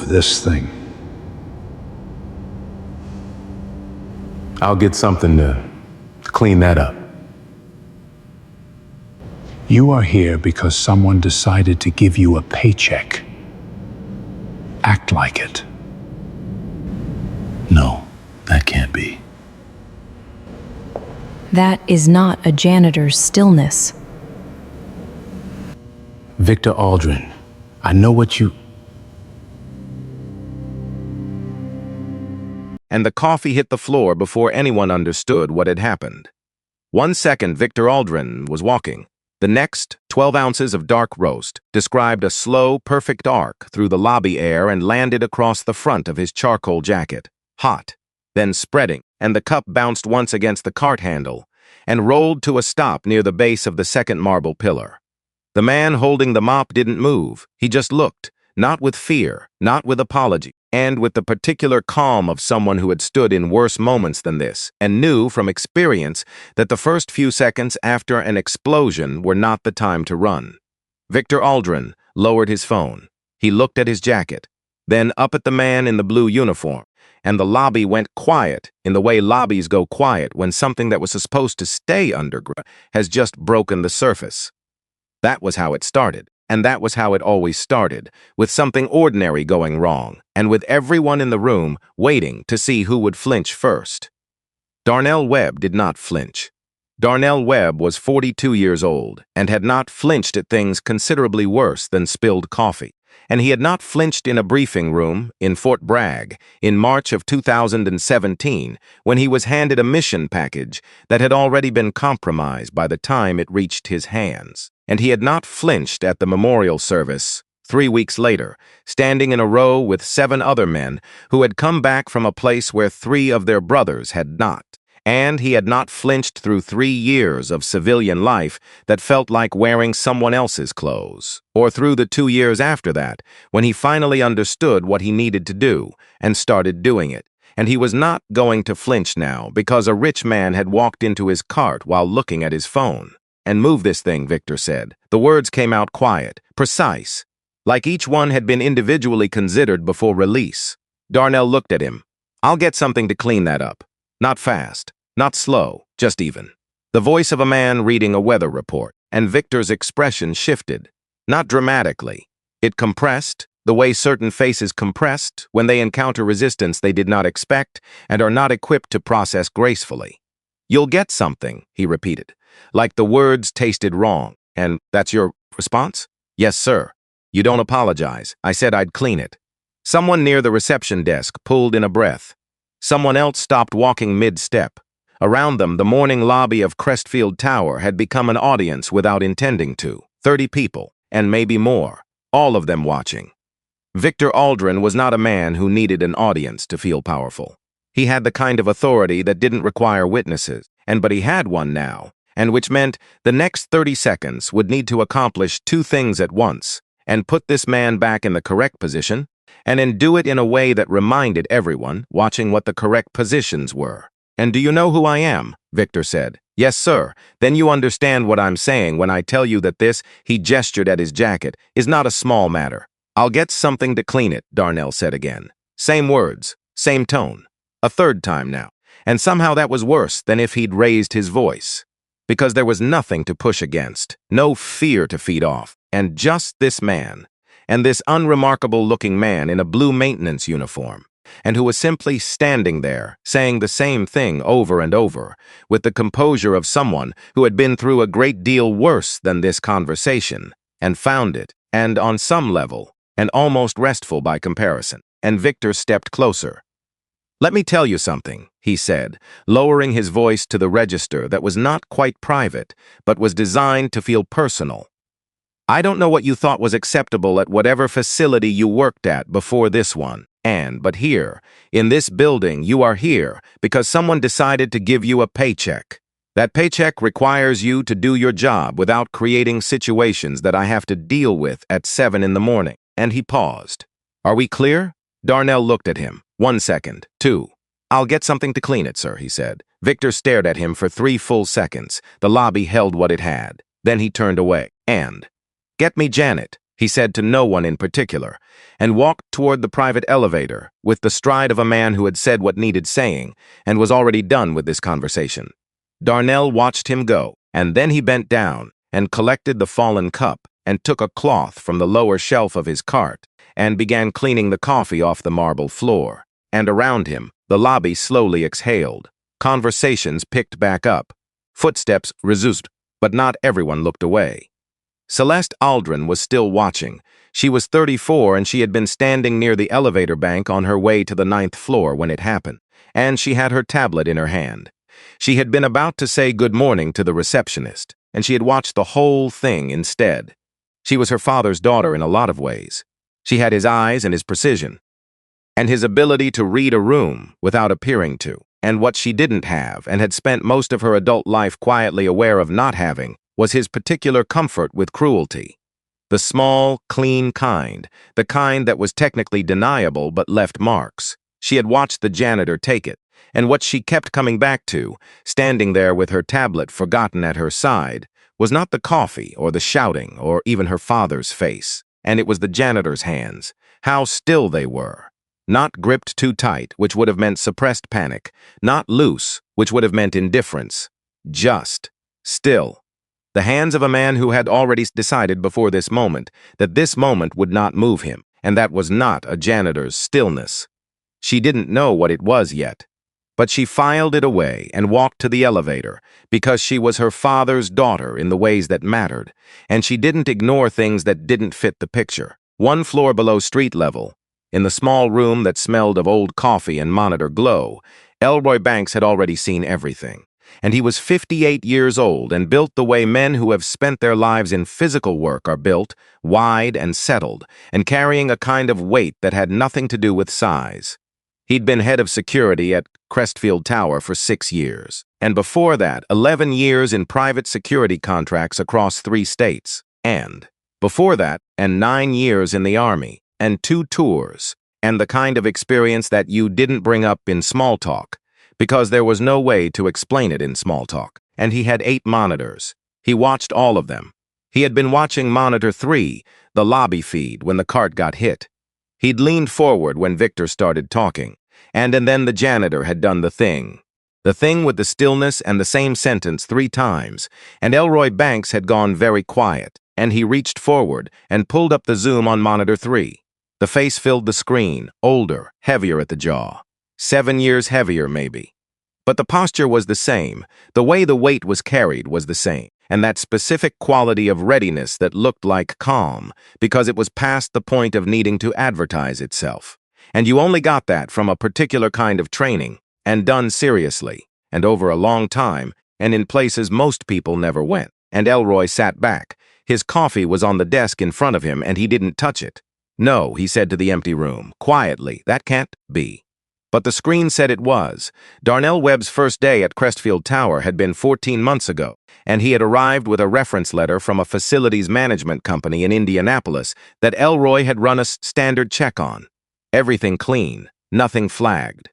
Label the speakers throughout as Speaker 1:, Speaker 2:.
Speaker 1: this thing?
Speaker 2: I'll get something to clean that up.
Speaker 1: You are here because someone decided to give you a paycheck. Act like it.
Speaker 3: No, that can't be.
Speaker 4: That is not a janitor's stillness.
Speaker 2: Victor Aldrin, I know what you...
Speaker 5: And the coffee hit the floor before anyone understood what had happened. 1 second, Victor Aldrin was walking. The next, 12 ounces of dark roast described a slow, perfect arc through the lobby air and landed across the front of his charcoal jacket, hot, then spreading, and the cup bounced once against the cart handle and rolled to a stop near the base of the second marble pillar. The man holding the mop didn't move. He just looked, not with fear, not with apology, and with the particular calm of someone who had stood in worse moments than this, and knew from experience that the first few seconds after an explosion were not the time to run. Victor Aldrin lowered his phone. He looked at his jacket, then up at the man in the blue uniform, and the lobby went quiet in the way lobbies go quiet when something that was supposed to stay underground has just broken the surface. That was how it started. And that was how it always started, with something ordinary going wrong, and with everyone in the room waiting to see who would flinch first. Darnell Webb did not flinch. Darnell Webb was 42 years old and had not flinched at things considerably worse than spilled coffee. And he had not flinched in a briefing room in Fort Bragg in March of 2017 when he was handed a mission package that had already been compromised by the time it reached his hands. And he had not flinched at the memorial service 3 weeks later, standing in a row with 7 other men who had come back from a place where 3 of their brothers had not. And he had not flinched through 3 years of civilian life that felt like wearing someone else's clothes, or through the 2 years after that, when he finally understood what he needed to do and started doing it. And he was not going to flinch now because a rich man had walked into his cart while looking at his phone. "And move this thing," Victor said. The words came out quiet, precise, like each one had been individually considered before release. Darnell looked at him. "I'll get something to clean that up. Not fast, not slow, just even." The voice of a man reading a weather report, and Victor's expression shifted. Not dramatically. It compressed, the way certain faces compressed when they encounter resistance they did not expect and are not equipped to process gracefully. "You'll get something," he repeated, like the words tasted wrong. "And that's your response?" "Yes, sir." "You don't apologize. I said I'd clean it." Someone near the reception desk pulled in a breath. Someone else stopped walking mid-step. Around them, the morning lobby of Crestfield Tower had become an audience without intending to. 30 people, and maybe more, all of them watching. Victor Aldrin was not a man who needed an audience to feel powerful. He had the kind of authority that didn't require witnesses, but he had one now, and which meant the next 30 seconds would need to accomplish 2 things at once, and put this man back in the correct position, and then do it in a way that reminded everyone watching what the correct positions were. "And do you know who I am?" Victor said. "Yes, sir. Then you understand what I'm saying when I tell you that this," he gestured at his jacket, "is not a small matter." "I'll get something to clean it," Darnell said again. Same words, same tone. A third time now. And somehow that was worse than if he'd raised his voice. Because there was nothing to push against, no fear to feed off, and just this man, and this unremarkable-looking man in a blue maintenance uniform, and who was simply standing there, saying the same thing over and over, with the composure of someone who had been through a great deal worse than this conversation, and found it, and on some level, and almost restful by comparison. And Victor stepped closer. "Let me tell you something," he said, lowering his voice to the register that was not quite private, but was designed to feel personal. "I don't know what you thought was acceptable at whatever facility you worked at before this one, but here, in this building, you are here because someone decided to give you a paycheck. That paycheck requires you to do your job without creating situations that I have to deal with at 7 in the morning." And he paused. "Are we clear?" Darnell looked at him. 1 second. 2. "I'll get something to clean it, sir," he said. Victor stared at him for 3 full seconds. The lobby held what it had. Then he turned away. "And get me Janet," he said to no one in particular, and walked toward the private elevator with the stride of a man who had said what needed saying and was already done with this conversation. Darnell watched him go, and then he bent down and collected the fallen cup and took a cloth from the lower shelf of his cart and began cleaning the coffee off the marble floor. And around him, the lobby slowly exhaled. Conversations picked back up. Footsteps resumed, but not everyone looked away. Celeste Aldrin was still watching. She was 34 and she had been standing near the elevator bank on her way to the 9th floor when it happened, and she had her tablet in her hand. She had been about to say good morning to the receptionist, and she had watched the whole thing instead. She was her father's daughter in a lot of ways. She had his eyes and his precision, and his ability to read a room without appearing to. And what she didn't have, and had spent most of her adult life quietly aware of not having, was his particular comfort with cruelty. The small, clean kind, the kind that was technically deniable but left marks. She had watched the janitor take it, and what she kept coming back to, standing there with her tablet forgotten at her side, was not the coffee or the shouting or even her father's face, and it was the janitor's hands. How still they were. Not gripped too tight, which would have meant suppressed panic. Not loose, which would have meant indifference. Just. Still. The hands of a man who had already decided before this moment that this moment would not move him, and that was not a janitor's stillness. She didn't know what it was yet, but she filed it away and walked to the elevator because she was her father's daughter in the ways that mattered, and she didn't ignore things that didn't fit the picture. 1 floor below street level, in the small room that smelled of old coffee and monitor glow, Elroy Banks had already seen everything. And he was 58 years old and built the way men who have spent their lives in physical work are built, wide and settled, and carrying a kind of weight that had nothing to do with size. He'd been head of security at Crestfield Tower for 6 years, and before that, 11 years in private security contracts across 3 states, and before that, and 9 years in the Army, and 2 tours, and the kind of experience that you didn't bring up in small talk, because there was no way to explain it in small talk. And he had 8 monitors. He watched all of them. He had been watching monitor 3, the lobby feed, when the cart got hit. He'd leaned forward when Victor started talking, and then the janitor had done the thing. The thing with the stillness and the same sentence 3 times, and Elroy Banks had gone very quiet, and he reached forward and pulled up the zoom on monitor 3. The face filled the screen, older, heavier at the jaw. 7 years heavier, maybe. But the posture was the same. The way the weight was carried was the same. And that specific quality of readiness that looked like calm, because it was past the point of needing to advertise itself. And you only got that from a particular kind of training, and done seriously, and over a long time, and in places most people never went. And Elroy sat back. His coffee was on the desk in front of him, and he didn't touch it. No, he said to the empty room, quietly, that can't be. But the screen said it was. Darnell Webb's first day at Crestfield Tower had been 14 months ago, and he had arrived with a reference letter from a facilities management company in Indianapolis that Elroy had run a standard check on. Everything clean, nothing flagged.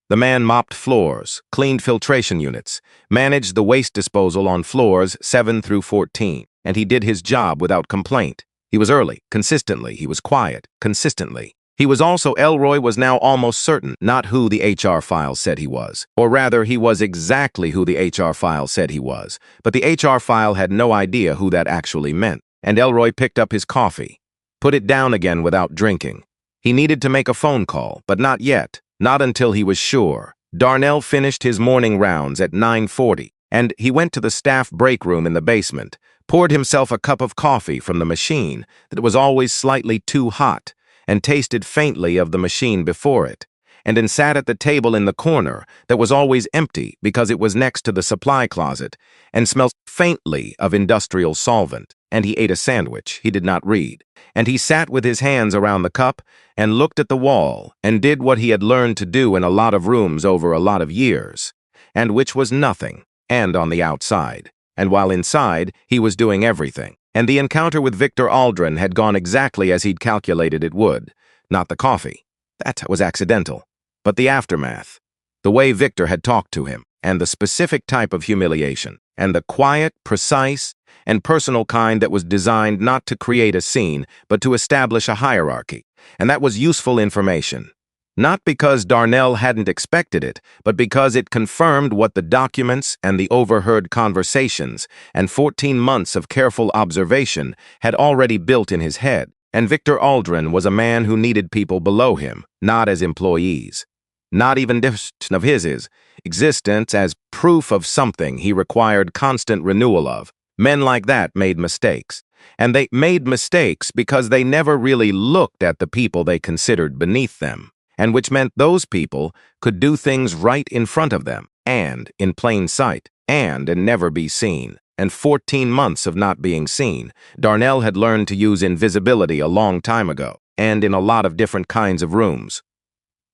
Speaker 5: The man mopped floors, cleaned filtration units, managed the waste disposal on floors 7 through 14, and he did his job without complaint. He was early, consistently. He was quiet, consistently. He was also, Elroy was now almost certain, not who the HR file said he was. Or rather, he was exactly who the HR file said he was. But the HR file had no idea who that actually meant. And Elroy picked up his coffee, put it down again without drinking. He needed to make a phone call, but not yet. Not until he was sure. Darnell finished his morning rounds at 9:40, and he went to the staff break room in the basement, poured himself a cup of coffee from the machine that was always slightly too hot, and tasted faintly of the machine before it, and then sat at the table in the corner that was always empty because it was next to the supply closet, and smelled faintly of industrial solvent, and he ate a sandwich. He did not read, and he sat with his hands around the cup and looked at the wall and did what he had learned to do in a lot of rooms over a lot of years, and which was nothing, and on the outside. And while inside, he was doing everything. And the encounter with Victor Aldrin had gone exactly as he'd calculated it would. Not the coffee. That was accidental. But the aftermath. The way Victor had talked to him, and the specific type of humiliation. and the quiet, precise, and personal kind that was designed not to create a scene, but to establish a hierarchy. And that was useful information. Not because Darnell hadn't expected it, but because it confirmed what the documents and the overheard conversations and 14 months of careful observation had already built in his head. And Victor Aldrin was a man who needed people below him, not as employees. Not even of his existence as proof of something he required constant renewal of. Men like that made mistakes. And they made mistakes because they never really looked at the people they considered beneath them, and which meant those people could do things right in front of them, and in plain sight, and never be seen. And 14 months of not being seen, Darnell had learned to use invisibility a long time ago, and in a lot of different kinds of rooms.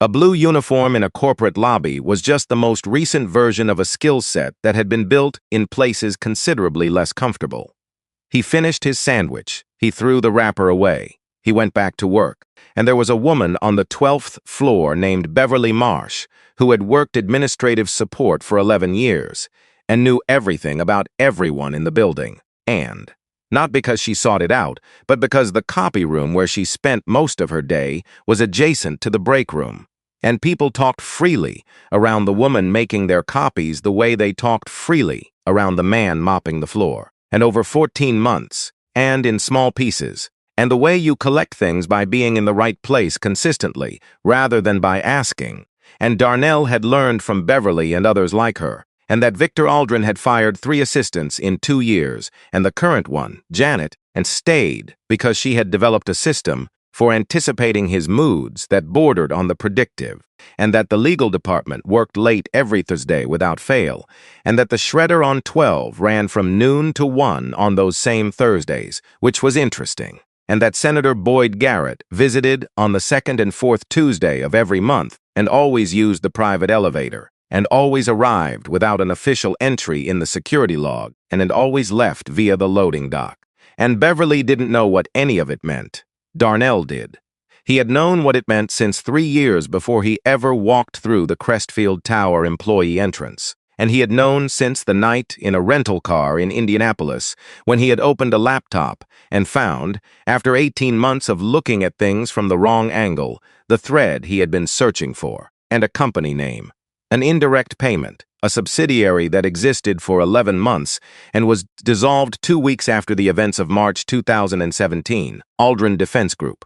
Speaker 5: A blue uniform in a corporate lobby was just the most recent version of a skill set that had been built in places considerably less comfortable. He finished his sandwich. He threw the wrapper away. He went back to work, and there was a woman on the 12th floor named Beverly Marsh who had worked administrative support for 11 years and knew everything about everyone in the building. And, not because she sought it out, but because the copy room where she spent most of her day was adjacent to the break room. And people talked freely around the woman making their copies the way they talked freely around the man mopping the floor. And over 14 months, and in small pieces, and the way you collect things by being in the right place consistently, rather than by asking. And Darnell had learned from Beverly and others like her, and that Victor Aldrin had fired 3 assistants in 2 years, and the current one, Janet, and stayed because she had developed a system for anticipating his moods that bordered on the predictive, and that the legal department worked late every Thursday without fail, and that the shredder on 12 ran from noon to 1 on those same Thursdays, which was interesting, and that Senator Boyd Garrett visited on the 2nd and 4th Tuesday of every month and always used the private elevator, and always arrived without an official entry in the security log, and had always left via the loading dock. And Beverly didn't know what any of it meant. Darnell did. He had known what it meant since 3 years before he ever walked through the Crestfield Tower employee entrance, and he had known since the night in a rental car in Indianapolis when he had opened a laptop and found, after 18 months of looking at things from the wrong angle, the thread he had been searching for, and a company name, an indirect payment, a subsidiary that existed for 11 months and was dissolved 2 weeks after the events of March 2017, Aldrin Defense Group.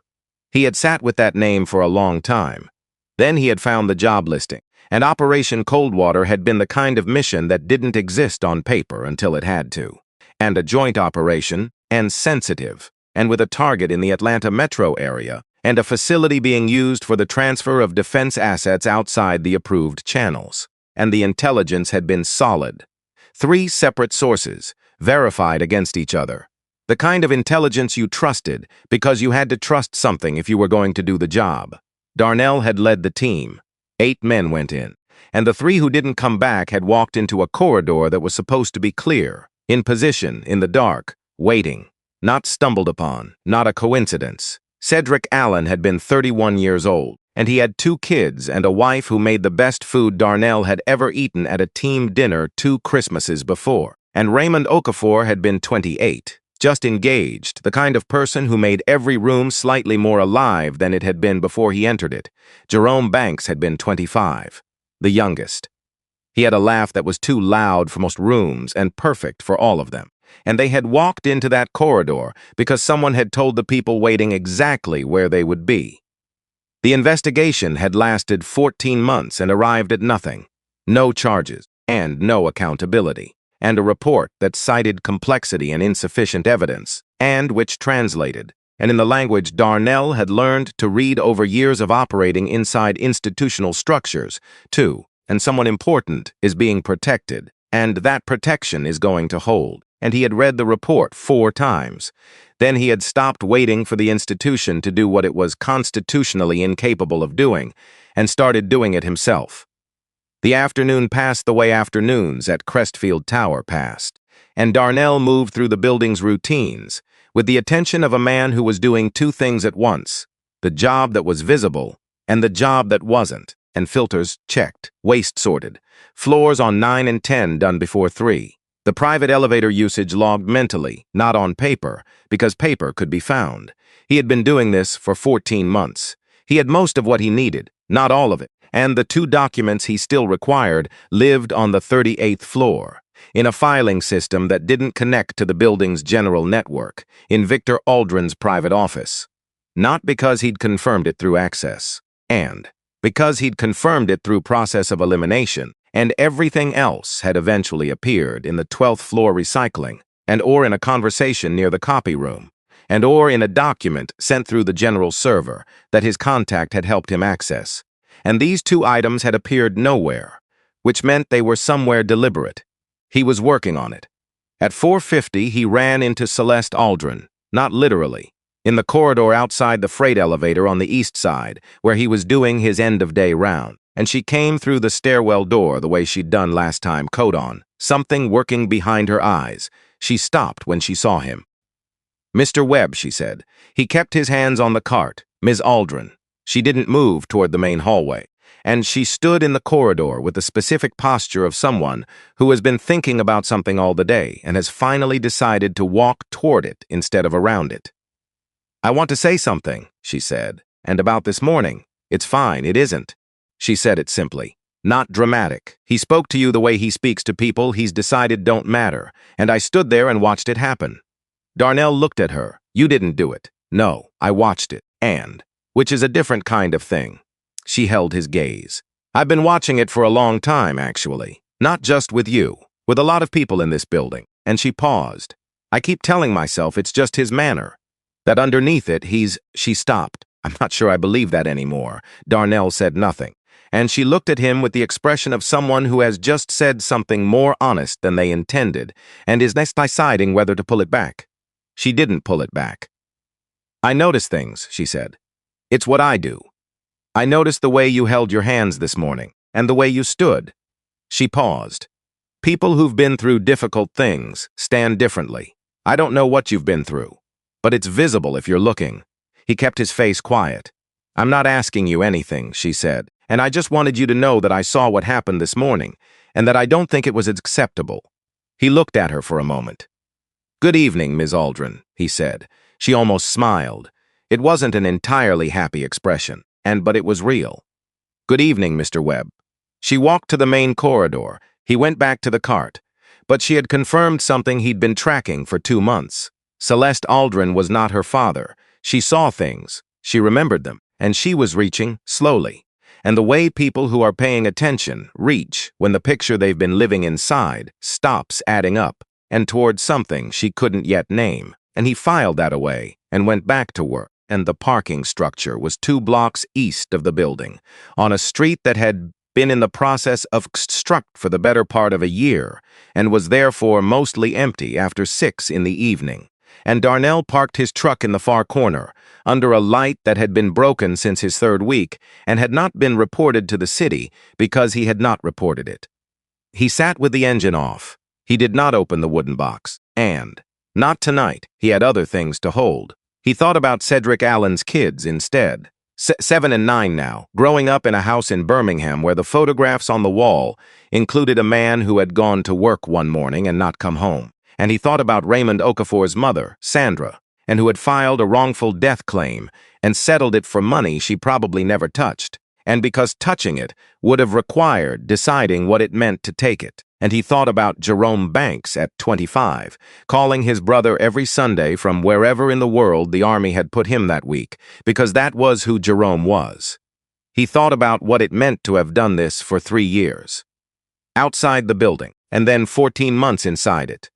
Speaker 5: He had sat with that name for a long time. Then he had found the job listing, and Operation Coldwater had been the kind of mission that didn't exist on paper until it had to, and a joint operation, and sensitive, and with a target in the Atlanta metro area, and a facility being used for the transfer of defense assets outside the approved channels. And the intelligence had been solid. 3 separate sources, verified against each other. The kind of intelligence you trusted because you had to trust something if you were going to do the job. Darnell had led the team. 8 men went in, and the 3 who didn't come back had walked into a corridor that was supposed to be clear, in position, in the dark, waiting. Not stumbled upon, not a coincidence. Cedric Allen had been 31 years old, and he had 2 kids and a wife who made the best food Darnell had ever eaten at a team dinner 2 Christmases before. And Raymond Okafor had been 28, just engaged, the kind of person who made every room slightly more alive than it had been before he entered it. Jerome Banks had been 25, the youngest. He had a laugh that was too loud for most rooms and perfect for all of them. And they had walked into that corridor because someone had told the people waiting exactly where they would be. The investigation had lasted 14 months and arrived at nothing. No charges, and no accountability, and a report that cited complexity and insufficient evidence, and which translated, and in the language Darnell had learned to read over years of operating inside institutional structures, too, and someone important is being protected, and that protection is going to hold. And he had read the report 4 times. Then he had stopped waiting for the institution to do what it was constitutionally incapable of doing, and started doing it himself. The afternoon passed the way afternoons at Crestfield Tower passed, and Darnell moved through the building's routines, with the attention of a man who was doing 2 things at once, the job that was visible, and the job that wasn't, and filters checked, waste sorted, floors on 9 and 10 done before 3. The private elevator usage logged mentally, not on paper, because paper could be found. He had been doing this for 14 months. He had most of what he needed, not all of it, and the 2 documents he still required lived on the 38th floor, in a filing system that didn't connect to the building's general network, in Victor Aldrin's private office. Not because he'd confirmed it through access, and because he'd confirmed it through process of elimination, and everything else had eventually appeared in the 12th floor recycling, and or in a conversation near the copy room, and or in a document sent through the general server that his contact had helped him access. And these 2 items had appeared nowhere, which meant they were somewhere deliberate. He was working on it. At 4:50, he ran into Celeste Aldrin, not literally, in the corridor outside the freight elevator on the east side, where he was doing his end-of-day round, and she came through the stairwell door the way she'd done last time, coat on, something working behind her eyes. She stopped when she saw him. "Mr. Webb," she said. He kept his hands on the cart. "Ms. Aldrin." She didn't move toward the main hallway, and she stood in the corridor with the specific posture of someone who has been thinking about something all the day and has finally decided to walk toward it instead of around it. "I want to say something," she said, "and about this morning. It's fine, it isn't." She said it simply, not dramatic. He spoke to you the way he speaks to people he's decided don't matter, and I stood there and watched it happen. Darnell looked at her. "You didn't do it." "No, I watched it, and, which is a different kind of thing." She held his gaze. "I've been watching it for a long time, actually. Not just with you, with a lot of people in this building." And she paused. "I keep telling myself it's just his manner. That underneath it, She stopped. "I'm not sure I believe that anymore." Darnell said nothing, and she looked at him with the expression of someone who has just said something more honest than they intended and is next deciding whether to pull it back. She didn't pull it back. "I notice things," she said. "It's what I do. I noticed the way you held your hands this morning, and the way you stood." She paused. "People who've been through difficult things stand differently. I don't know what you've been through, but it's visible if you're looking." He kept his face quiet. "I'm not asking you anything," she said, "and I just wanted you to know that I saw what happened this morning, and that I don't think it was acceptable." He looked at her for a moment. "Good evening, Ms. Aldrin," he said. She almost smiled. It wasn't an entirely happy expression, but it was real. "Good evening, Mr. Webb." She walked to the main corridor. He went back to the cart. But she had confirmed something he'd been tracking for 2 months. Celeste Aldrin was not her father. She saw things, she remembered them, and she was reaching slowly. And the way people who are paying attention reach when the picture they've been living inside stops adding up, and towards something she couldn't yet name. And he filed that away and went back to work. And the parking structure was 2 blocks east of the building, on a street that had been in the process of construction for the better part of a year, and was therefore mostly empty after 6 in the evening. And Darnell parked his truck in the far corner, under a light that had been broken since his 3rd week and had not been reported to the city because he had not reported it. He sat with the engine off. He did not open the wooden box, and, not tonight, he had other things to hold. He thought about Cedric Allen's kids instead. 7 and 9 now, growing up in a house in Birmingham where the photographs on the wall included a man who had gone to work one morning and not come home. And he thought about Raymond Okafor's mother, Sandra, and who had filed a wrongful death claim and settled it for money she probably never touched, and because touching it would have required deciding what it meant to take it. And he thought about Jerome Banks at 25, calling his brother every Sunday from wherever in the world the Army had put him that week, because that was who Jerome was. He thought about what it meant to have done this for 3 years. Outside the building, and then 14 months inside it.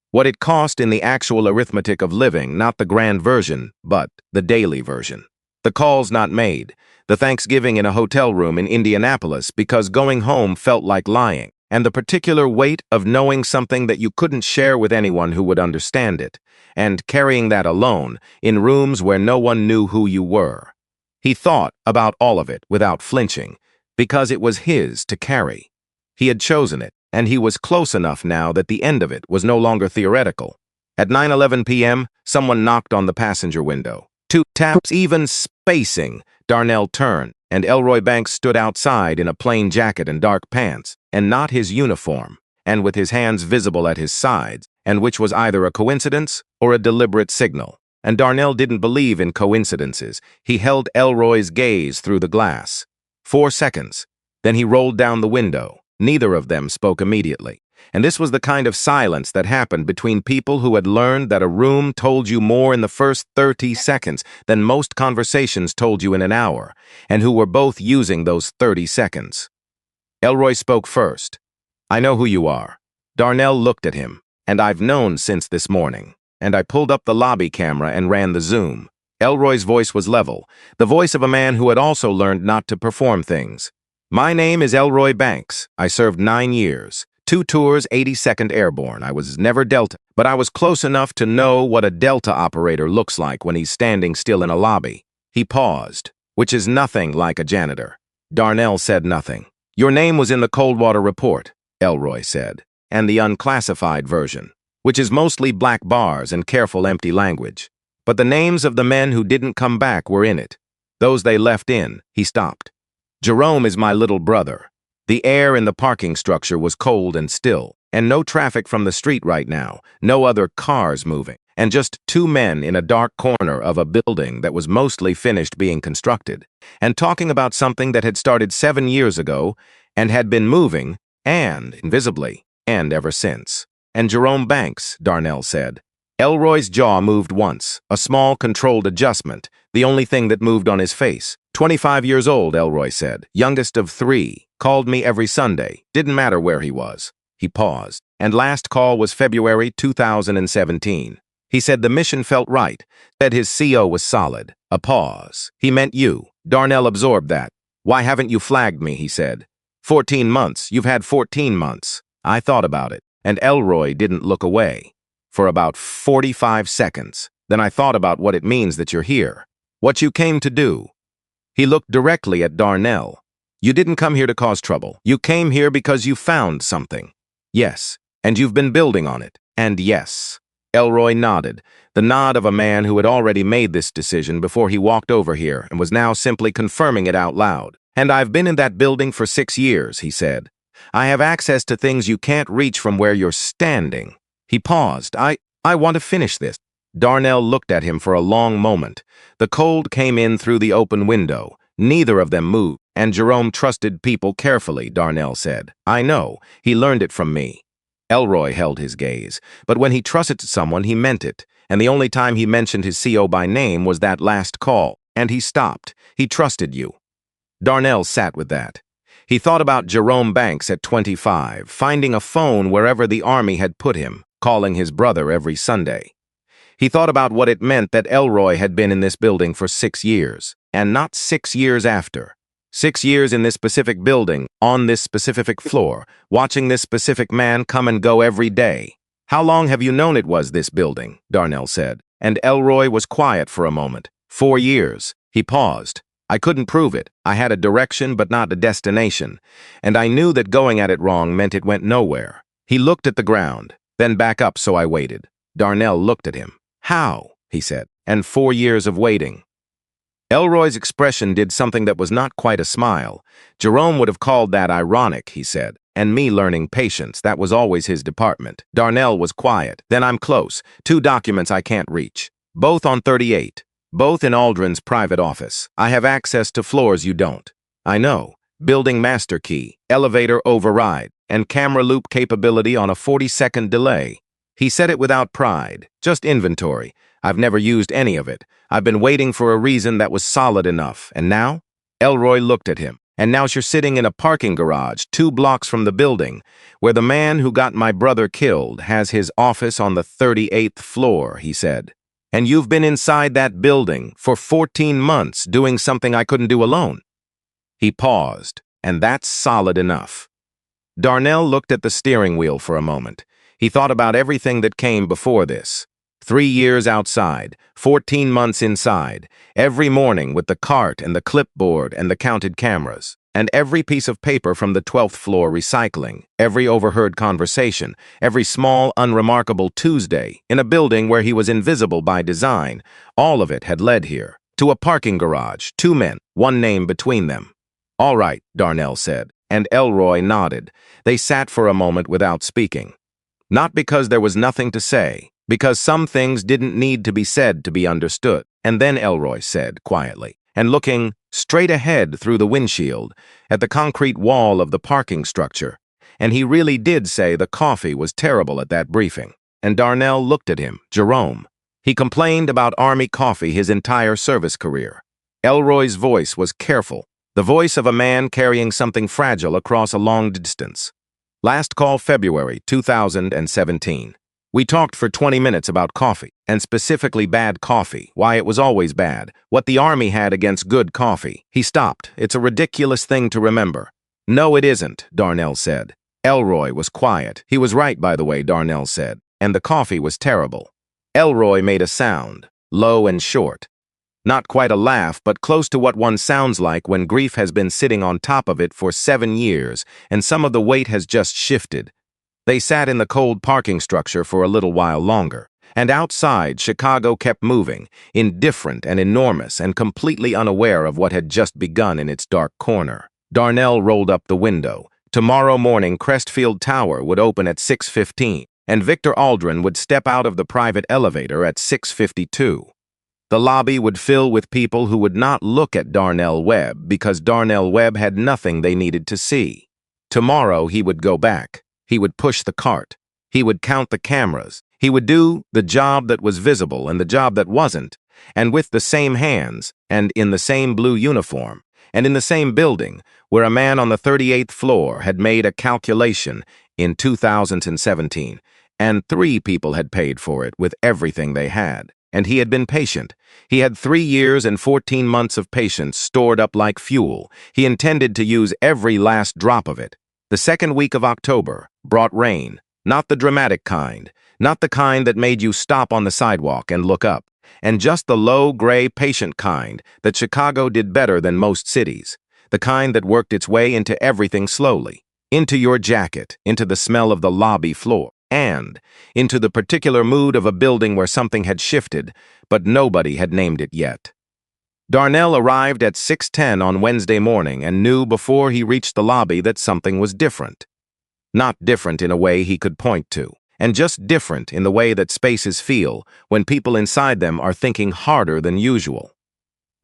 Speaker 5: What it cost in the actual arithmetic of living, not the grand version, but the daily version. The calls not made, the Thanksgiving in a hotel room in Indianapolis because going home felt like lying, and the particular weight of knowing something that you couldn't share with anyone who would understand it, and carrying that alone in rooms where no one knew who you were. He thought about all of it without flinching, because it was his to carry. He had chosen it, and he was close enough now that the end of it was no longer theoretical. At 9:11 p.m., someone knocked on the passenger window. 2 taps, even spacing. Darnell turned, and Elroy Banks stood outside in a plain jacket and dark pants, and not his uniform. and with his hands visible at his sides, and which was either a coincidence or a deliberate signal. And Darnell didn't believe in coincidences. He held Elroy's gaze through the glass. 4 seconds. Then he rolled down the window. Neither of them spoke immediately. And this was the kind of silence that happened between people who had learned that a room told you more in the first 30 seconds than most conversations told you in an hour, and who were both using those 30 seconds. Elroy spoke first. "I know who you are." Darnell looked at him. "And I've known since this morning." And I pulled up the lobby camera and ran the zoom. Elroy's voice was level, the voice of a man who had also learned not to perform things. "My name is Elroy Banks. I served 9 years. 2 tours, 82nd Airborne. I was never Delta, but I was close enough to know what a Delta operator looks like when he's standing still in a lobby." He paused, which is nothing like a janitor. Darnell said nothing. "Your name was in the Coldwater report," Elroy said, "and the unclassified version, which is mostly black bars and careful empty language. But the names of the men who didn't come back were in it. Those they left in." He stopped. "Jerome is my little brother. The air in the parking structure was cold and still, and no traffic from the street right now, no other cars moving, and just 2 men in a dark corner of a building that was mostly finished being constructed, and talking about something that had started 7 years ago and had been moving, and invisibly, and ever since. And Jerome Banks," Darnell said. Elroy's jaw moved once, a small controlled adjustment, the only thing that moved on his face. 25 years old, Elroy said, youngest of 3, called me every Sunday, didn't matter where he was. He paused, and last call was February 2017. He said the mission felt right, said his CO was solid. A pause. He meant you. Darnell absorbed that. "Why haven't you flagged me?" he said. 14 months. You've had 14 months. I thought about it, and Elroy didn't look away. For about 45 seconds. Then I thought about what it means that you're here. What you came to do. He looked directly at Darnell. "You didn't come here to cause trouble. You came here because you found something." "Yes. And you've been building on it." "And yes." Elroy nodded, the nod of a man who had already made this decision before he walked over here and was now simply confirming it out loud. "And I've been in that building for 6 years," he said. "I have access to things you can't reach from where you're standing." He paused. I want to finish this." Darnell looked at him for a long moment. The cold came in through the open window. Neither of them moved, and Jerome trusted people carefully, Darnell said. "I know. He learned it from me." Elroy held his gaze, but when he trusted someone, he meant it, and the only time he mentioned his CO by name was that last call, and he stopped. He trusted you. Darnell sat with that. He thought about Jerome Banks at 25, finding a phone wherever the Army had put him, calling his brother every Sunday. He thought about what it meant that Elroy had been in this building for 6 years, and not 6 years after. 6 years in this specific building, on this specific floor, watching this specific man come and go every day. "How long have you known it was this building?" Darnell said, and Elroy was quiet for a moment. 4 years. He paused. "I couldn't prove it. I had a direction but not a destination, and I knew that going at it wrong meant it went nowhere." He looked at the ground, then back up, so I waited. Darnell looked at him. "How?" he said. "And 4 years of waiting." Elroy's expression did something that was not quite a smile. "Jerome would have called that ironic," he said. "And me learning patience, that was always his department." Darnell was quiet. "Then I'm close. 2 documents I can't reach. Both on 38. Both in Aldrin's private office. I have access to floors you don't." "I know. Building master key, elevator override, and camera loop capability on a 40-second delay." He said it without pride. "Just inventory. I've never used any of it. I've been waiting for a reason that was solid enough. And now?" Elroy looked at him. "And now you're sitting in a parking garage 2 blocks from the building, where the man who got my brother killed has his office on the 38th floor, he said. And you've been inside that building for 14 months doing something I couldn't do alone." He paused, "And that's solid enough." Darnell looked at the steering wheel for a moment. He thought about everything that came before this. 3 years outside, 14 months inside, every morning with the cart and the clipboard and the counted cameras, and every piece of paper from the 12th floor recycling, every overheard conversation, every small, unremarkable Tuesday in a building where he was invisible by design. All of it had led here, to a parking garage, 2 men, 1 name between them. "All right," Darnell said, and Elroy nodded. They sat for a moment without speaking. Not because there was nothing to say, because some things didn't need to be said to be understood. And then Elroy said, quietly, and looking straight ahead through the windshield, at the concrete wall of the parking structure, and he really did say the coffee was terrible at that briefing. And Darnell looked at him, Jerome. He complained about Army coffee his entire service career. Elroy's voice was careful, the voice of a man carrying something fragile across a long distance. Last call February 2017. We talked for 20 minutes about coffee, and specifically bad coffee, why it was always bad, what the Army had against good coffee. He stopped. It's a ridiculous thing to remember. No, it isn't, Darnell said. Elroy was quiet. He was right, by the way, Darnell said, and the coffee was terrible. Elroy made a sound, low and short. Not quite a laugh, but close to what one sounds like when grief has been sitting on top of it for 7 years, and some of the weight has just shifted. They sat in the cold parking structure for a little while longer, and outside, Chicago kept moving, indifferent and enormous and completely unaware of what had just begun in its dark corner. Darnell rolled up the window. Tomorrow morning, Crestfield Tower would open at 6:15, and Victor Aldrin would step out of the private elevator at 6:52. The lobby would fill with people who would not look at Darnell Webb because Darnell Webb had nothing they needed to see. Tomorrow he would go back. He would push the cart. He would count the cameras. He would do the job that was visible and the job that wasn't, and with the same hands, and in the same blue uniform, and in the same building, where a man on the 38th floor had made a calculation in 2017, and 3 people had paid for it with everything they had. And he had been patient. He had 3 years and 14 months of patience stored up like fuel. He intended to use every last drop of it. The second week of October brought rain, not the dramatic kind, not the kind that made you stop on the sidewalk and look up, and just the low, gray, patient kind that Chicago did better than most cities, the kind that worked its way into everything slowly, into your jacket, into the smell of the lobby floor, and into the particular mood of a building where something had shifted, but nobody had named it yet. Darnell arrived at 6:10 on Wednesday morning and knew before he reached the lobby that something was different. Not different in a way he could point to, and just different in the way that spaces feel when people inside them are thinking harder than usual.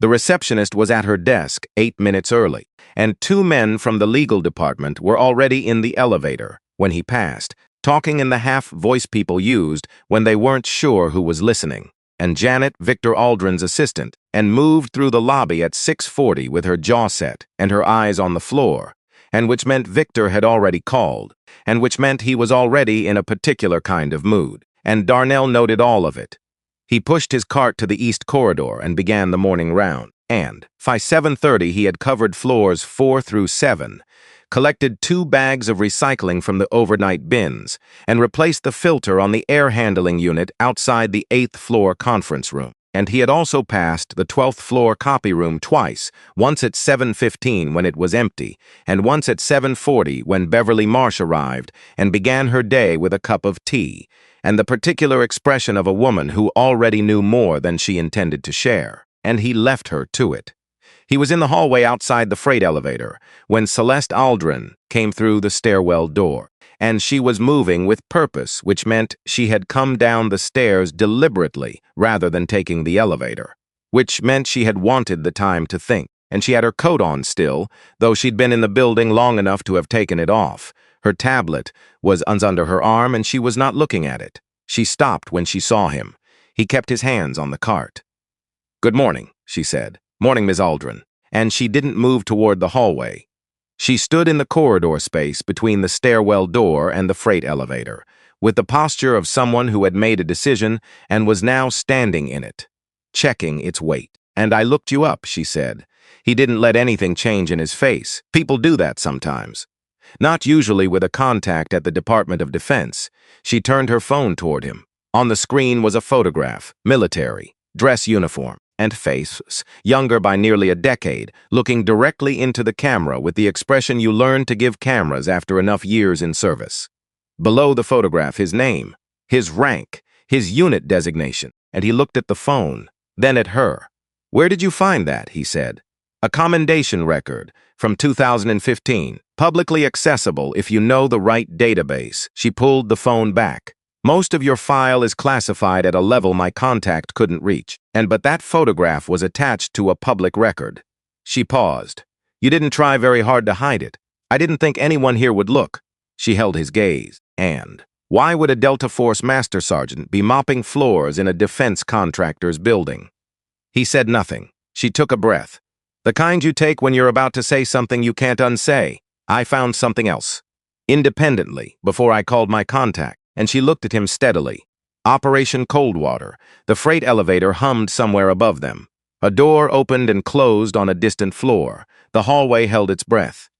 Speaker 5: The receptionist was at her desk 8 minutes early, and 2 men from the legal department were already in the elevator when he passed, talking in the half-voice people used when they weren't sure who was listening, and Janet, Victor Aldrin's assistant, and moved through the lobby at 6:40 with her jaw set and her eyes on the floor, and which meant Victor had already called, and which meant he was already in a particular kind of mood, and Darnell noted all of it. He pushed his cart to the east corridor and began the morning round, and by 7:30 he had covered floors 4 through 7, collected 2 bags of recycling from the overnight bins, and replaced the filter on the air handling unit outside the 8th floor conference room. And he had also passed the 12th floor copy room twice, once at 7:15 when it was empty, and once at 7:40 when Beverly Marsh arrived and began her day with a cup of tea, and the particular expression of a woman who already knew more than she intended to share, and he left her to it. He was in the hallway outside the freight elevator when Celeste Aldrin came through the stairwell door, and she was moving with purpose, which meant she had come down the stairs deliberately rather than taking the elevator, which meant she had wanted the time to think, and she had her coat on still, though she'd been in the building long enough to have taken it off. Her tablet was under her arm, and she was not looking at it. She stopped when she saw him. He kept his hands on the cart. "Good morning," she said. "Morning, Ms. Aldrin." And she didn't move toward the hallway. She stood in the corridor space between the stairwell door and the freight elevator, with the posture of someone who had made a decision and was now standing in it, checking its weight. "And I looked you up," she said. He didn't let anything change in his face. People do that sometimes. Not usually with a contact at the Department of Defense. She turned her phone toward him. On the screen was a photograph, military, dress uniform, and face, younger by nearly a decade, looking directly into the camera with the expression you learn to give cameras after enough years in service. Below the photograph, his name, his rank, his unit designation, and he looked at the phone, then at her. "Where did you find that?" he said. A commendation record from 2015, publicly accessible if you know the right database. She pulled the phone back. Most of your file is classified at a level my contact couldn't reach, but that photograph was attached to a public record. She paused. You didn't try very hard to hide it. I didn't think anyone here would look. She held his gaze. And why would a Delta Force Master Sergeant be mopping floors in a defense contractor's building? He said nothing. She took a breath. The kind you take when you're about to say something you can't unsay. I found something else. Independently, before I called my contact, and she looked at him steadily. Operation Coldwater. The freight elevator hummed somewhere above them. A door opened and closed on a distant floor. The hallway held its breath.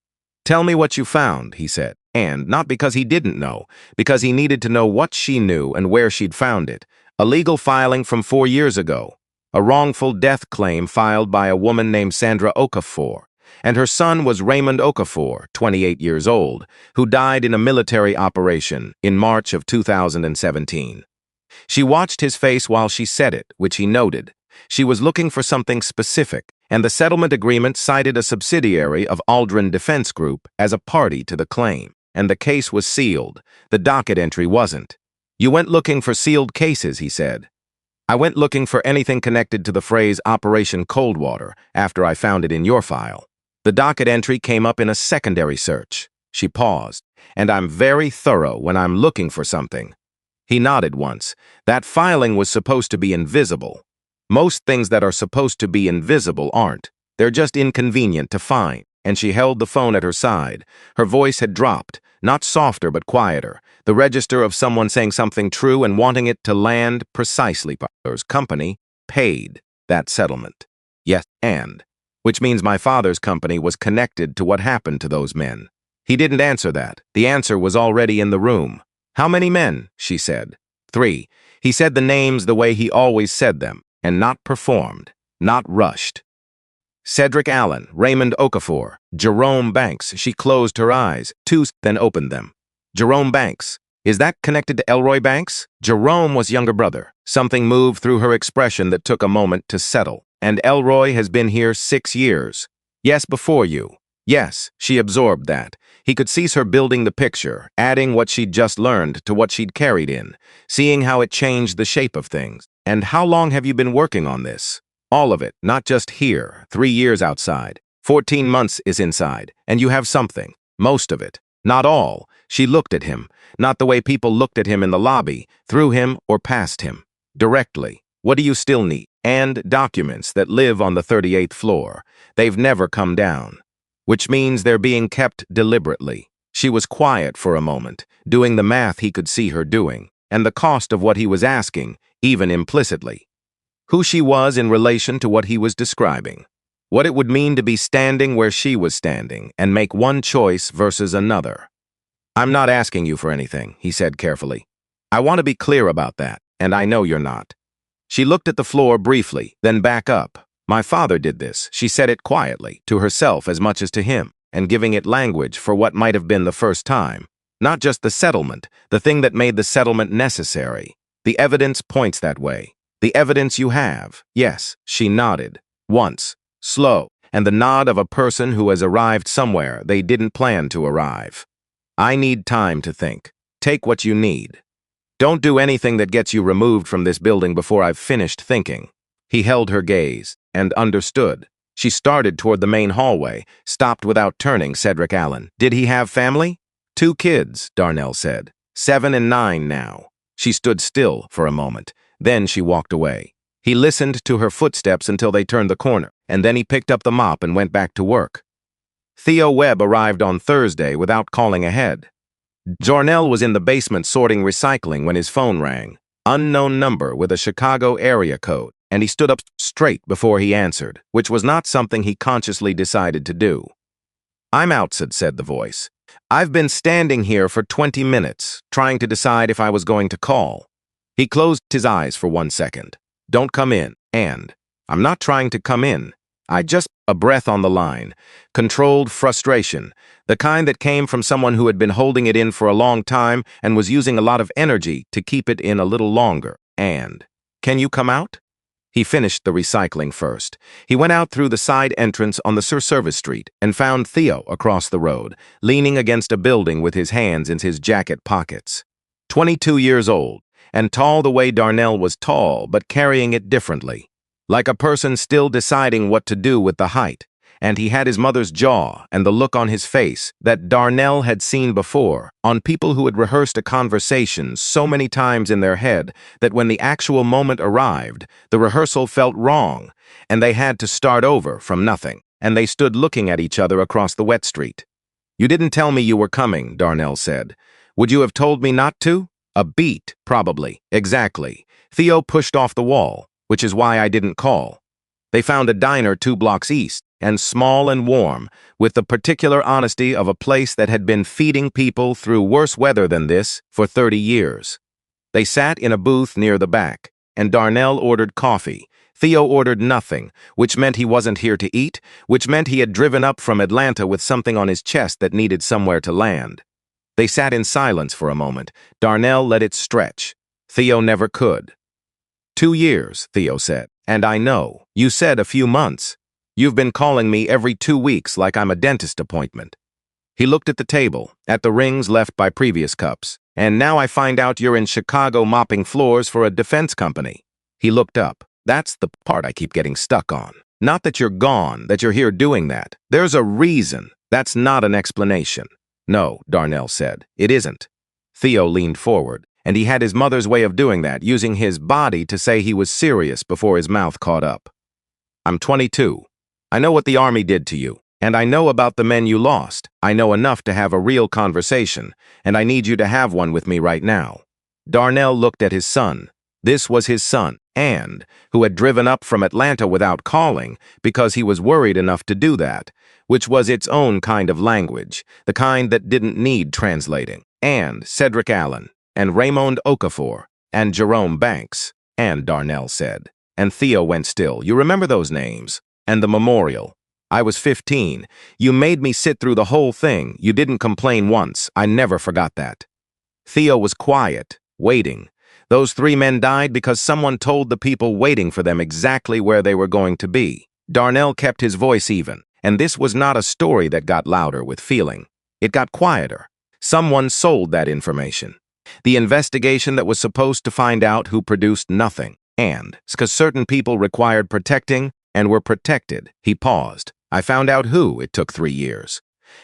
Speaker 5: Tell me what you found, he said. And not because he didn't know, because he needed to know what she knew and where she'd found it. A legal filing from 4 years ago. A wrongful death claim filed by a woman named Sandra Okafor, and her son was Raymond Okafor, 28 years old, who died in a military operation in March of 2017. She watched his face while she said it, which he noted. She was looking for something specific, and the settlement agreement cited a subsidiary of Aldrin Defense Group as a party to the claim, and the case was sealed. The docket entry wasn't. You went looking for sealed cases, he said. I went looking for anything connected to the phrase Operation Coldwater after I found it in your file. The docket entry came up in a secondary search. She paused. And I'm very thorough when I'm looking for something. He nodded once. That filing was supposed to be invisible. Most things that are supposed to be invisible aren't. They're just inconvenient to find. And she held the phone at her side. Her voice had dropped, not softer but quieter, the register of someone saying something true and wanting it to land precisely. Father's company paid that settlement. Yes, and which means my father's company was connected to what happened to those men. He didn't answer that. The answer was already in the room. How many men? She said. 3. He said the names the way he always said them, and not performed, not rushed. Cedric Allen, Raymond Okafor, Jerome Banks. She closed her eyes. 2, then opened them. Jerome Banks. Is that connected to Elroy Banks? Jerome was younger brother. Something moved through her expression that took a moment to settle. And Elroy has been here 6 years. Yes, before you. Yes, she absorbed that. He could see her building the picture, adding what she'd just learned to what she'd carried in, seeing how it changed the shape of things. And how long have you been working on this? All of it, not just here, 3 years outside. 14 months is inside, and you have something. Most of it. Not all. She looked at him, not the way people looked at him in the lobby, through him or past him. Directly. What do you still need? And documents that live on the 38th floor. They've never come down. Which means they're being kept deliberately. She was quiet for a moment, doing the math he could see her doing, and the cost of what he was asking, even implicitly. Who she was in relation to what he was describing. What it would mean to be standing where she was standing and make one choice versus another. I'm not asking you for anything, he said carefully. I want to be clear about that, and I know you're not. She looked at the floor briefly, then back up. My father did this, she said it quietly, to herself as much as to him, and giving it language for what might have been the first time. Not just the settlement, the thing that made the settlement necessary. The evidence points that way. The evidence you have. Yes, she nodded. Once. Slow, and the nod of a person who has arrived somewhere they didn't plan to arrive. I need time to think. Take what you need. Don't do anything that gets you removed from this building before I've finished thinking. He held her gaze, and understood. She started toward the main hallway, stopped without turning. Cedric Allen. Did he have family? 2 kids, Darnell said. 7 and 9 now. She stood still for a moment. Then she walked away. He listened to her footsteps until they turned the corner, and then he picked up the mop and went back to work. Theo Webb arrived on Thursday without calling ahead. Darnell was in the basement sorting recycling when his phone rang. Unknown number with a Chicago area code, and he stood up straight before he answered, which was not something he consciously decided to do. I'm out, said the voice. I've been standing here for 20 minutes, trying to decide if I was going to call. He closed his eyes for 1 second. Don't come in, and I'm not trying to come in. A breath on the line. Controlled frustration, the kind that came from someone who had been holding it in for a long time and was using a lot of energy to keep it in a little longer. And, can you come out? He finished the recycling first. He went out through the side entrance on the Sir Service Street and found Theo across the road, leaning against a building with his hands in his jacket pockets. 22 years old, and tall the way Darnell was tall, but carrying it differently. Like a person still deciding what to do with the height. And he had his mother's jaw and the look on his face that Darnell had seen before on people who had rehearsed a conversation so many times in their head that when the actual moment arrived, the rehearsal felt wrong, and they had to start over from nothing, and they stood looking at each other across the wet street. "You didn't tell me you were coming," Darnell said. "Would you have told me not to?" "A beat, probably." "Exactly." Theo pushed off the wall, which is why I didn't call. They found a diner 2 blocks east, and small and warm, with the particular honesty of a place that had been feeding people through worse weather than this for 30 years. They sat in a booth near the back, and Darnell ordered coffee. Theo ordered nothing, which meant he wasn't here to eat, which meant he had driven up from Atlanta with something on his chest that needed somewhere to land. They sat in silence for a moment. Darnell let it stretch. Theo never could. 2 years, Theo said. "And I know. You said a few months. You've been calling me every 2 weeks like I'm a dentist appointment." He looked at the table, at the rings left by previous cups. "And now I find out you're in Chicago mopping floors for a defense company." He looked up. "That's the part I keep getting stuck on. Not that you're gone, that you're here doing that. There's a reason. That's not an explanation." "No," Darnell said. "It isn't." Theo leaned forward, and he had his mother's way of doing that, using his body to say he was serious before his mouth caught up. "I'm 22. I know what the Army did to you, and I know about the men you lost. I know enough to have a real conversation, and I need you to have one with me right now." Darnell looked at his son. This was his son, and who had driven up from Atlanta without calling because he was worried enough to do that, which was its own kind of language, the kind that didn't need translating. And Cedric Allen, and Raymond Okafor, and Jerome Banks, and Darnell said. And Theo went still. "You remember those names? And the memorial. I was 15. You made me sit through the whole thing. You didn't complain once. I never forgot that." Theo was quiet, waiting. Those 3 men died because someone told the people waiting for them exactly where they were going to be. Darnell kept his voice even, and this was not a story that got louder with feeling. It got quieter. Someone sold that information. The investigation that was supposed to find out who produced nothing. And, because certain people required protecting, and were protected. He paused. "I found out who. It took 3 years.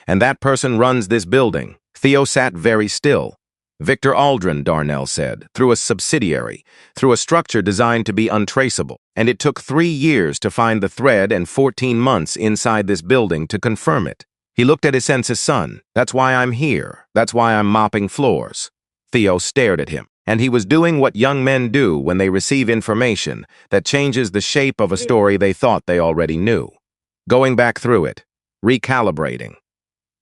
Speaker 5: And that person runs this building." Theo sat very still. "Victor Aldrin," Darnell said, "through a subsidiary, through a structure designed to be untraceable. And it took 3 years to find the thread and 14 months inside this building to confirm it." He looked at his son. "That's why I'm here. That's why I'm mopping floors." Theo stared at him. And he was doing what young men do when they receive information that changes the shape of a story they thought they already knew. Going back through it. Recalibrating.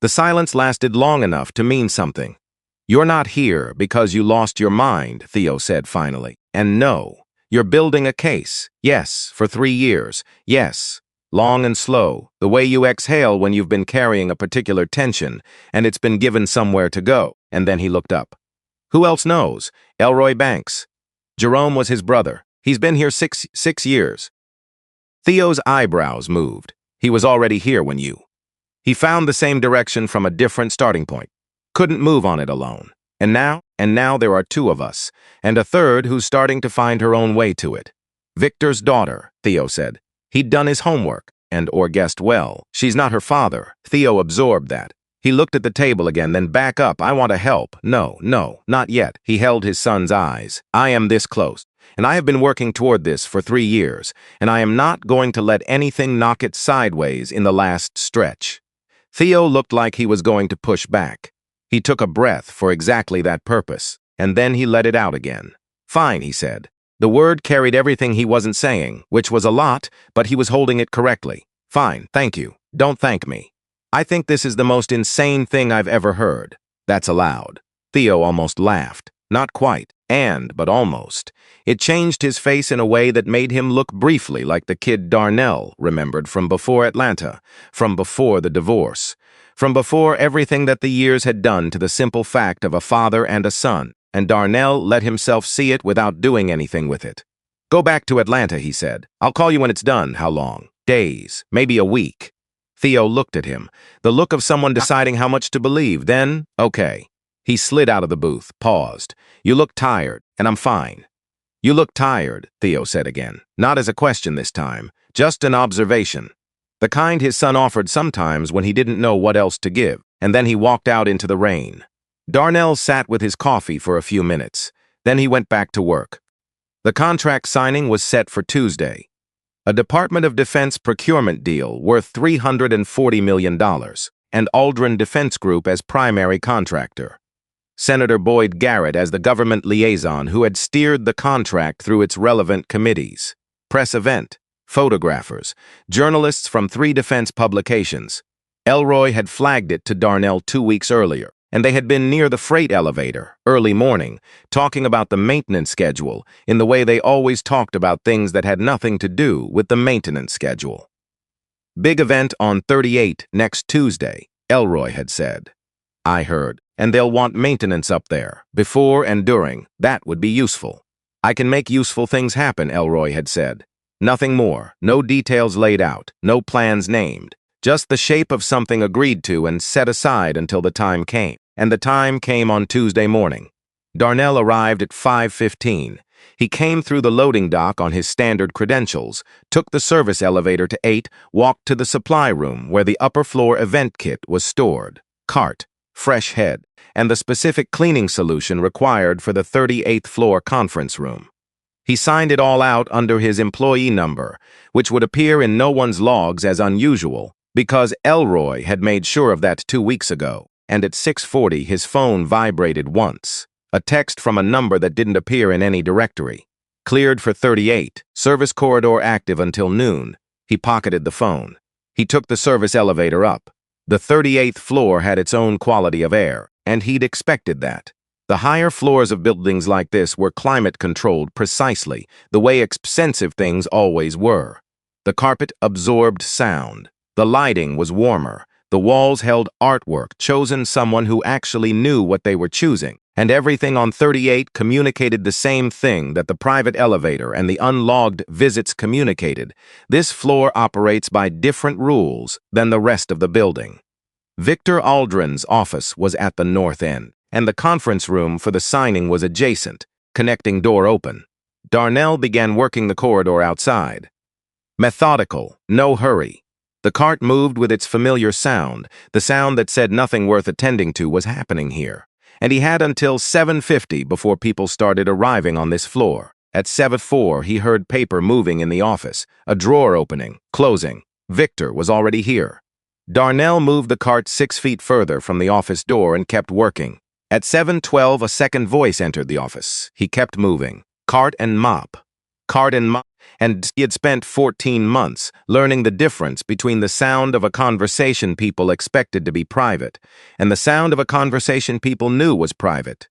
Speaker 5: The silence lasted long enough to mean something. "You're not here because you lost your mind," Theo said finally. "And no, you're building a case. Yes, for 3 years. Yes, long and slow, the way you exhale when you've been carrying a particular tension and it's been given somewhere to go." And then he looked up. "Who else knows? Elroy Banks. Jerome was his brother. He's been here six years." Theo's eyebrows moved. He was already here when you. He found the same direction from a different starting point. Couldn't move on it alone. And now there are 2 of us, and a third who's starting to find her own way to it. "Victor's daughter," Theo said. He'd done his homework, or guessed well. "She's not her father." Theo absorbed that. He looked at the table again, then back up. "I want to help." No, not yet." He held his son's eyes. "I am this close, and I have been working toward this for 3 years, and I am not going to let anything knock it sideways in the last stretch." Theo looked like he was going to push back. He took a breath for exactly that purpose, and then he let it out again. "Fine," he said. The word carried everything he wasn't saying, which was a lot, but he was holding it correctly. "Fine, thank you. Don't thank me. I think this is the most insane thing I've ever heard." That's allowed. Theo almost laughed. Not quite, but almost. It changed his face in a way that made him look briefly like the kid Darnell remembered from before Atlanta, from before the divorce, from before everything that the years had done to the simple fact of a father and a son, and Darnell let himself see it without doing anything with it. Go back to Atlanta, he said. I'll call you when it's done. How long? Days, maybe a week. Theo looked at him, the look of someone deciding how much to believe. Then, okay. He slid out of the booth, paused. You look tired, and I'm fine. You look tired, Theo said again. Not as a question this time, just an observation. The kind his son offered sometimes when he didn't know what else to give, and then he walked out into the rain. Darnell sat with his coffee for a few minutes. Then he went back to work. The contract signing was set for Tuesday. A Department of Defense procurement deal worth $340 million, and Aldrin Defense Group as primary contractor. Senator Boyd Garrett as the government liaison who had steered the contract through its relevant committees. Press event, photographers, journalists from 3 defense publications. Elroy had flagged it to Darnell 2 weeks earlier, and they had been near the freight elevator, early morning, talking about the maintenance schedule in the way they always talked about things that had nothing to do with the maintenance schedule. Big event on 38 next Tuesday, Elroy had said. I heard, and they'll want maintenance up there, before and during. That would be useful. I can make useful things happen, Elroy had said. Nothing more, no details laid out, no plans named, just the shape of something agreed to and set aside until the time came. And the time came on Tuesday morning. Darnell arrived at 5:15. He came through the loading dock on his standard credentials, took the service elevator to 8, walked to the supply room where the upper floor event kit was stored, cart, fresh head, and the specific cleaning solution required for the 38th floor conference room. He signed it all out under his employee number, which would appear in no one's logs as unusual, because Elroy had made sure of that 2 weeks ago. And at 6:40 his phone vibrated once, a text from a number that didn't appear in any directory. Cleared for 38, service corridor active until noon. He pocketed the phone. He took the service elevator up. The 38th floor had its own quality of air, and he'd expected that. The higher floors of buildings like this were climate-controlled precisely, the way expensive things always were. The carpet absorbed sound. The lighting was warmer. The walls held artwork, chosen someone who actually knew what they were choosing, and everything on 38 communicated the same thing that the private elevator and the unlogged visits communicated. This floor operates by different rules than the rest of the building. Victor Aldrin's office was at the north end, and the conference room for the signing was adjacent, connecting door open. Darnell began working the corridor outside. Methodical, no hurry. The cart moved with its familiar sound, the sound that said nothing worth attending to was happening here. And he had until 7:50 before people started arriving on this floor. At 7:04, he heard paper moving in the office, a drawer opening, closing. Victor was already here. Darnell moved the cart 6 feet further from the office door and kept working. At 7:12, a second voice entered the office. He kept moving. Cart and mop. Cart and mop. And he had spent 14 months learning the difference between the sound of a conversation people expected to be private and the sound of a conversation people knew was private.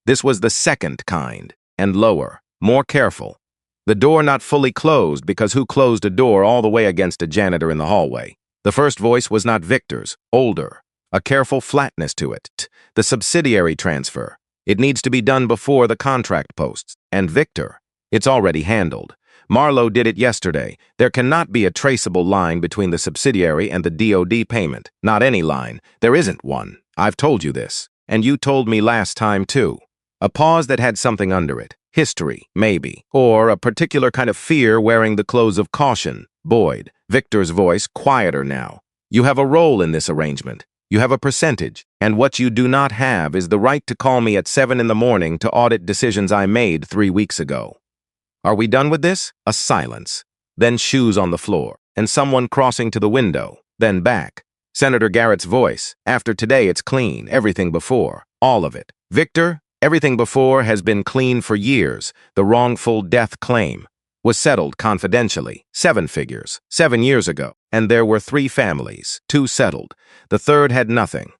Speaker 5: This was the second kind, and lower, more careful. The door not fully closed because who closed a door all the way against a janitor in the hallway? The first voice was not Victor's, older, a careful flatness to it. The subsidiary transfer. It needs to be done before the contract posts. And Victor, it's already handled. Marlowe did it yesterday. There cannot be a traceable line between the subsidiary and the DoD payment. Not any line. There isn't one. I've told you this. And you told me last time, too. A pause that had something under it. History, maybe. Or a particular kind of fear wearing the clothes of caution. Boyd, Victor's voice, quieter now. You have a role in this arrangement. You have a percentage. And what you do not have is the right to call me at 7 in the morning to audit decisions I made 3 weeks ago. Are we done with this? A silence. Then shoes on the floor, and someone crossing to the window, then back. Senator Garrett's voice. After today, it's clean. Everything before. All of it. Victor, everything before has been clean for years. The wrongful death claim was settled confidentially. 7 figures. 7 years ago. And there were 3 families. 2 settled. The third had nothing.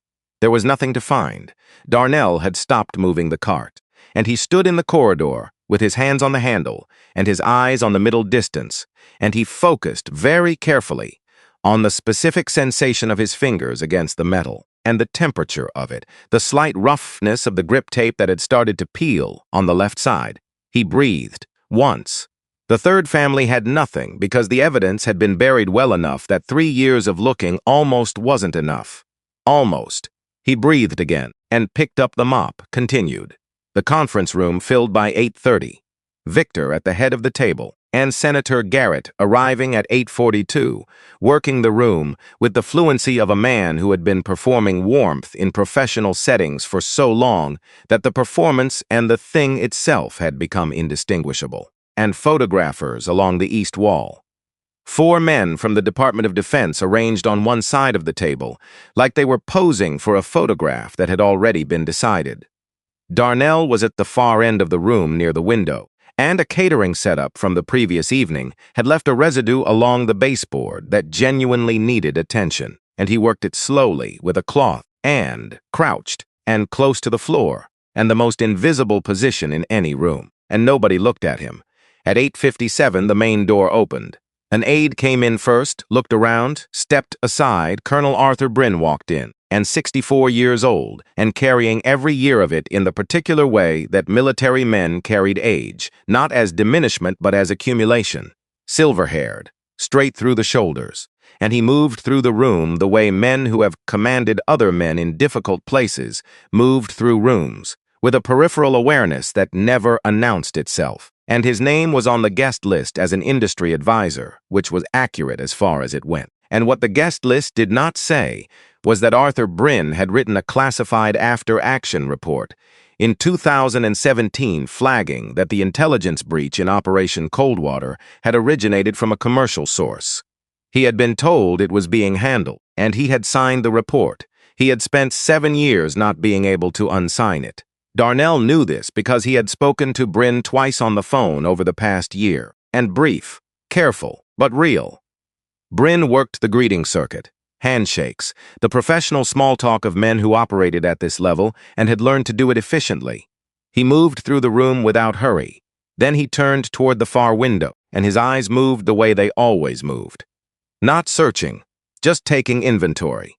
Speaker 5: There was nothing to find. Darnell had stopped moving the cart, and he stood in the corridor, with his hands on the handle and his eyes on the middle distance, and he focused very carefully on the specific sensation of his fingers against the metal and the temperature of it, the slight roughness of the grip tape that had started to peel on the left side. He breathed once, The third family had nothing because the evidence had been buried well enough that 3 years of looking almost wasn't enough. Almost. He breathed again and picked up the mop, continued. The conference room filled by 8:30. Victor at the head of the table, and Senator Garrett arriving at 8:42, working the room with the fluency of a man who had been performing warmth in professional settings for so long that the performance and the thing itself had become indistinguishable, and photographers along the east wall. 4 men from the Department of Defense arranged on one side of the table, like they were posing for a photograph that had already been decided. Darnell was at the far end of the room near the window, and a catering setup from the previous evening had left a residue along the baseboard that genuinely needed attention, and he worked it slowly with a cloth and crouched and close to the floor, and the most invisible position in any room, and nobody looked at him. At 8:57, the main door opened. An aide came in first, looked around, stepped aside. Colonel Arthur Bryn walked in, and 64 years old, and carrying every year of it in the particular way that military men carried age, not as diminishment but as accumulation. Silver-haired, straight through the shoulders, and he moved through the room the way men who have commanded other men in difficult places moved through rooms, with a peripheral awareness that never announced itself. And his name was on the guest list as an industry advisor, which was accurate as far as it went. And what the guest list did not say was that Arthur Bryn had written a classified after-action report in 2017 flagging that the intelligence breach in Operation Coldwater had originated from a commercial source. He had been told it was being handled, and he had signed the report. He had spent 7 years not being able to unsign it. Darnell knew this because he had spoken to Bryn twice on the phone over the past year, and brief, careful, but real. Bryn worked the greeting circuit, handshakes, the professional small talk of men who operated at this level and had learned to do it efficiently. He moved through the room without hurry. Then he turned toward the far window, and his eyes moved the way they always moved. Not searching, just taking inventory.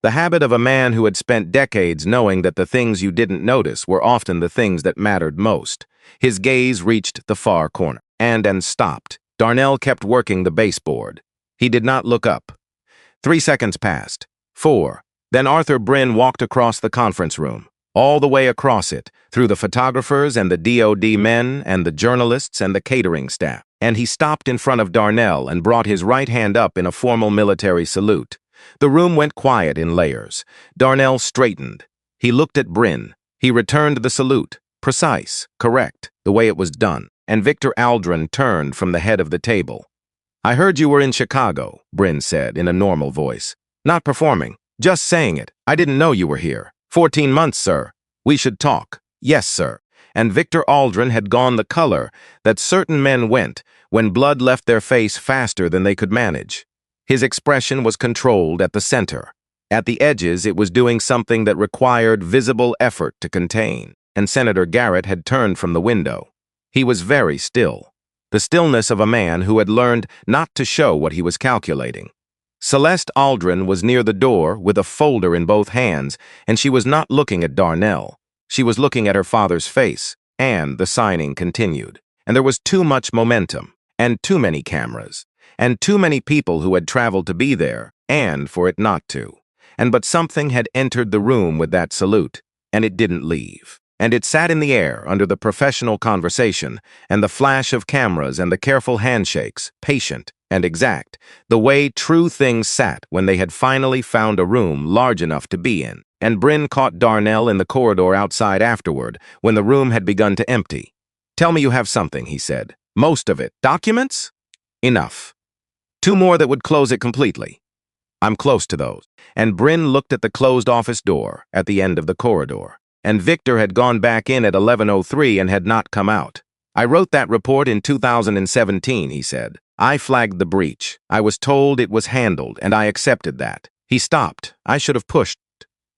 Speaker 5: The habit of a man who had spent decades knowing that the things you didn't notice were often the things that mattered most. His gaze reached the far corner, and stopped. Darnell kept working the baseboard. He did not look up. 3 seconds passed. 4. Then Arthur Bryn walked across the conference room, all the way across it, through the photographers and the DOD men and the journalists and the catering staff, and he stopped in front of Darnell and brought his right hand up in a formal military salute. The room went quiet in layers. Darnell straightened. He looked at Bryn. He returned the salute, precise, correct, the way it was done, and Victor Aldrin turned from the head of the table. "I heard you were in Chicago," Bryn said in a normal voice. "Not performing, just saying it. I didn't know you were here. 14 months, sir. We should talk." "Yes, sir." And Victor Aldrin had gone the color that certain men went when blood left their face faster than they could manage. His expression was controlled at the center. At the edges, it was doing something that required visible effort to contain, and Senator Garrett had turned from the window. He was very still, the stillness of a man who had learned not to show what he was calculating. Celeste Aldrin was near the door with a folder in both hands, and she was not looking at Darnell. She was looking at her father's face, and the signing continued. And there was too much momentum, and too many cameras, and too many people who had traveled to be there, and for it not to. But something had entered the room with that salute, and it didn't leave. And it sat in the air under the professional conversation, and the flash of cameras and the careful handshakes, patient and exact, the way true things sat when they had finally found a room large enough to be in. And Bryn caught Darnell in the corridor outside afterward, when the room had begun to empty. "Tell me you have something," he said. "Most of it. Documents? Enough. 2 more that would close it completely." "I'm close to those." And Bryn looked at the closed office door at the end of the corridor. And Victor had gone back in at 11:03 and had not come out. "I wrote that report in 2017, he said. "I flagged the breach. I was told it was handled, and I accepted that." He stopped. "I should have pushed."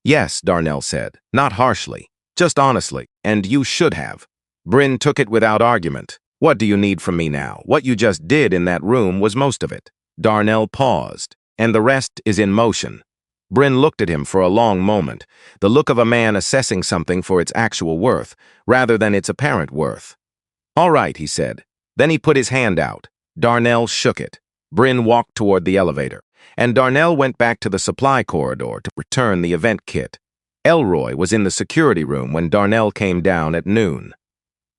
Speaker 5: "Yes," Darnell said, not harshly, just honestly, "and you should have." Bryn took it without argument. "What do you need from me now? What you just did in that room was most of it." Darnell paused. "And the rest is in motion." Bryn looked at him for a long moment, the look of a man assessing something for its actual worth, rather than its apparent worth. "All right," he said. Then he put his hand out. Darnell shook it. Bryn walked toward the elevator, and Darnell went back to the supply corridor to return the event kit. Elroy was in the security room when Darnell came down at noon.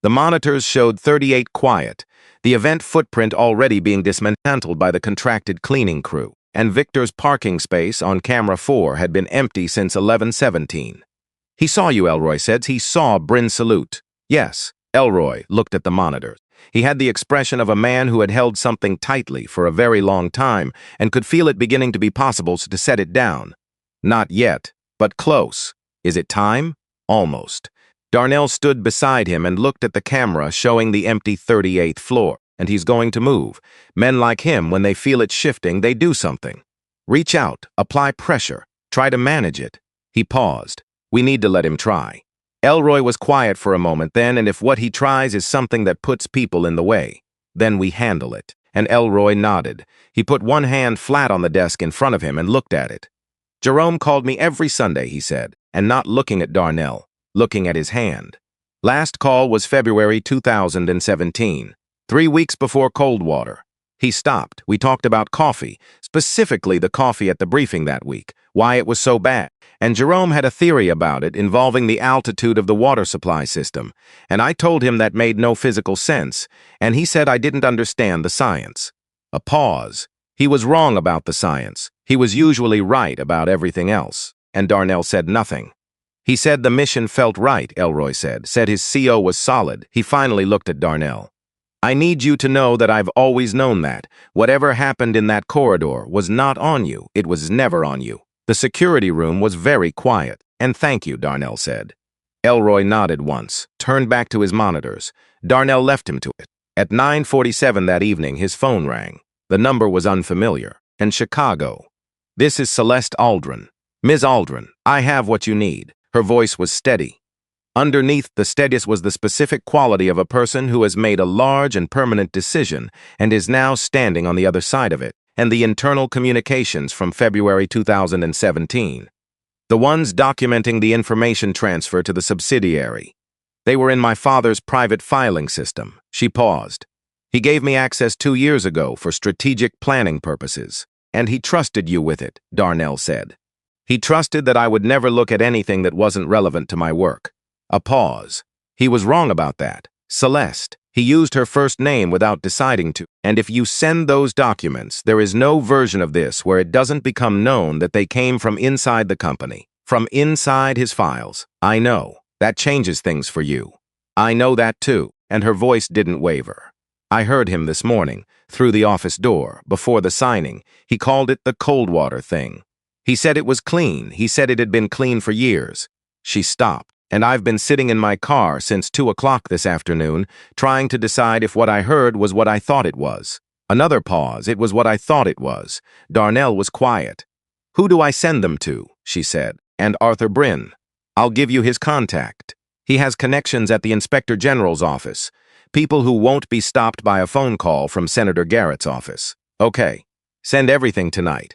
Speaker 5: The monitors showed 38 quiet, the event footprint already being dismantled by the contracted cleaning crew, and Victor's parking space on camera 4 had been empty since 11:17. "He saw you," Elroy said. "He saw Bryn salute." Yes, Elroy looked at the monitors. He had the expression of a man who had held something tightly for a very long time and could feel it beginning to be possible to set it down. Not yet, but close. Is it time? Almost. Darnell stood beside him and looked at the camera showing the empty 38th floor. And he's going to move. Men like him, when they feel it shifting, they do something. Reach out, apply pressure, try to manage it. He paused. We need to let him try. Elroy was quiet for a moment then, and if what he tries is something that puts people in the way, then we handle it. And Elroy nodded. He put one hand flat on the desk in front of him and looked at it. Jerome called me every Sunday, he said, and not looking at Darnell, looking at his hand. Last call was February 2017, 3 weeks before Coldwater. He stopped. We talked about coffee, specifically the coffee at the briefing that week, why it was so bad. And Jerome had a theory about it involving the altitude of the water supply system, and I told him that made no physical sense, and he said I didn't understand the science. A pause. He was wrong about the science. He was usually right about everything else, and Darnell said nothing. He said the mission felt right, Elroy said his CO was solid. He finally looked at Darnell. I need you to know that I've always known that. Whatever happened in that corridor was not on you. It was never on you. The security room was very quiet. And thank you, Darnell said. Elroy nodded once, turned back to his monitors. Darnell left him to it. At 9:47 that evening, his phone rang. The number was unfamiliar. And Chicago. This is Celeste Aldrin. Ms. Aldrin, I have what you need. Her voice was steady. Underneath the steadiness was the specific quality of a person who has made a large and permanent decision and is now standing on the other side of it, and the internal communications from February 2017. The ones documenting the information transfer to the subsidiary. They were in my father's private filing system. She paused. He gave me access 2 years ago for strategic planning purposes, and he trusted you with it, Darnell said. He trusted that I would never look at anything that wasn't relevant to my work. A pause. He was wrong about that. Celeste. He used her first name without deciding to. And if you send those documents, there is no version of this where it doesn't become known that they came from inside the company, from inside his files. I know. That changes things for you. I know that too. And her voice didn't waver. I heard him this morning, through the office door, before the signing. He called it the Coldwater thing. He said it was clean. He said it had been clean for years. She stopped. And I've been sitting in my car since 2 o'clock this afternoon, trying to decide if what I heard was what I thought it was. Another pause. It was what I thought it was. Darnell was quiet. Who do I send them to? She said. And Arthur Bryn. I'll give you his contact. He has connections at the Inspector General's office. People who won't be stopped by a phone call from Senator Garrett's office. Okay. Send everything tonight.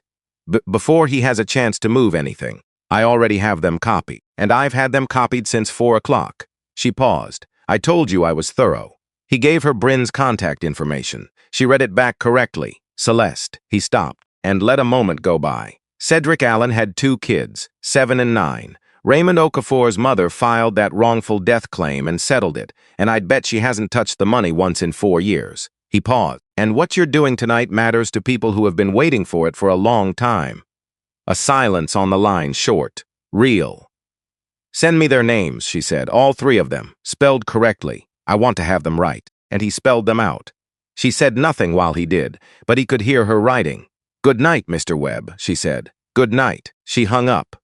Speaker 5: Before he has a chance to move anything. I already have them copied, and I've had them copied since 4 o'clock. She paused. I told you I was thorough. He gave her Bryn's contact information. She read it back correctly. Celeste. He stopped and let a moment go by. Cedric Allen had 2 kids, 7 and 9. Raymond Okafor's mother filed that wrongful death claim and settled it, and I'd bet she hasn't touched the money once in 4 years. He paused. And what you're doing tonight matters to people who have been waiting for it for a long time. A silence on the line, short, real. Send me their names, she said, all 3 of them, spelled correctly. I want to have them right. And he spelled them out. She said nothing while he did, but he could hear her writing. Good night, Mr. Webb, she said. Good night. She hung up.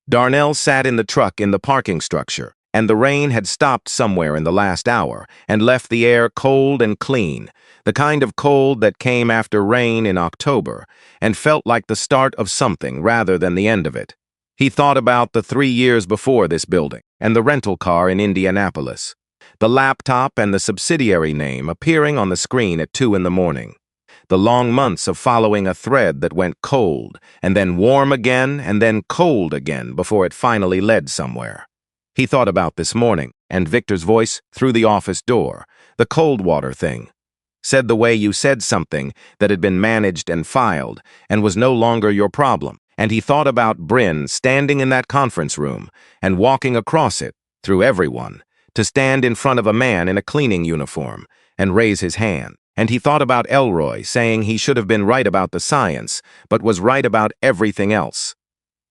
Speaker 5: Darnell sat in the truck in the parking structure, and the rain had stopped somewhere in the last hour and left the air cold and clean, the kind of cold that came after rain in October and felt like the start of something rather than the end of it. He thought about the 3 years before this building and the rental car in Indianapolis, the laptop and the subsidiary name appearing on the screen at 2 in the morning, the long months of following a thread that went cold and then warm again and then cold again before it finally led somewhere. He thought about this morning and Victor's voice through the office door, the Coldwater thing. said the way you said something that had been managed and filed and was no longer your problem. And he thought about Bryn standing in that conference room and walking across it, through everyone, to stand in front of a man in a cleaning uniform and raise his hand. And he thought about Elroy saying he should have been right about the science, but was right about everything else.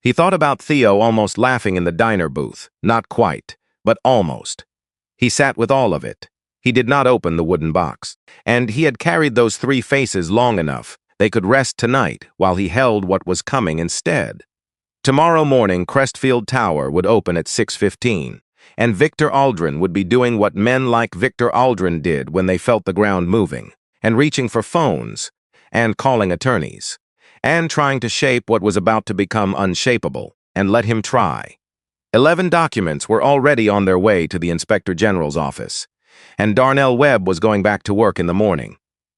Speaker 5: He thought about Theo almost laughing in the diner booth, not quite, but almost. He sat with all of it. He did not open the wooden box. And he had carried those three faces long enough. They could rest tonight while he held what was coming instead. Tomorrow morning, Crestfield Tower would open at 6:15, and Victor Aldrin would be doing what men like Victor Aldrin did when they felt the ground moving, and reaching for phones, and calling attorneys, and trying to shape what was about to become unshapeable, and let him try. 11 documents were already on their way to the Inspector General's office, and Darnell Webb was going back to work in the morning.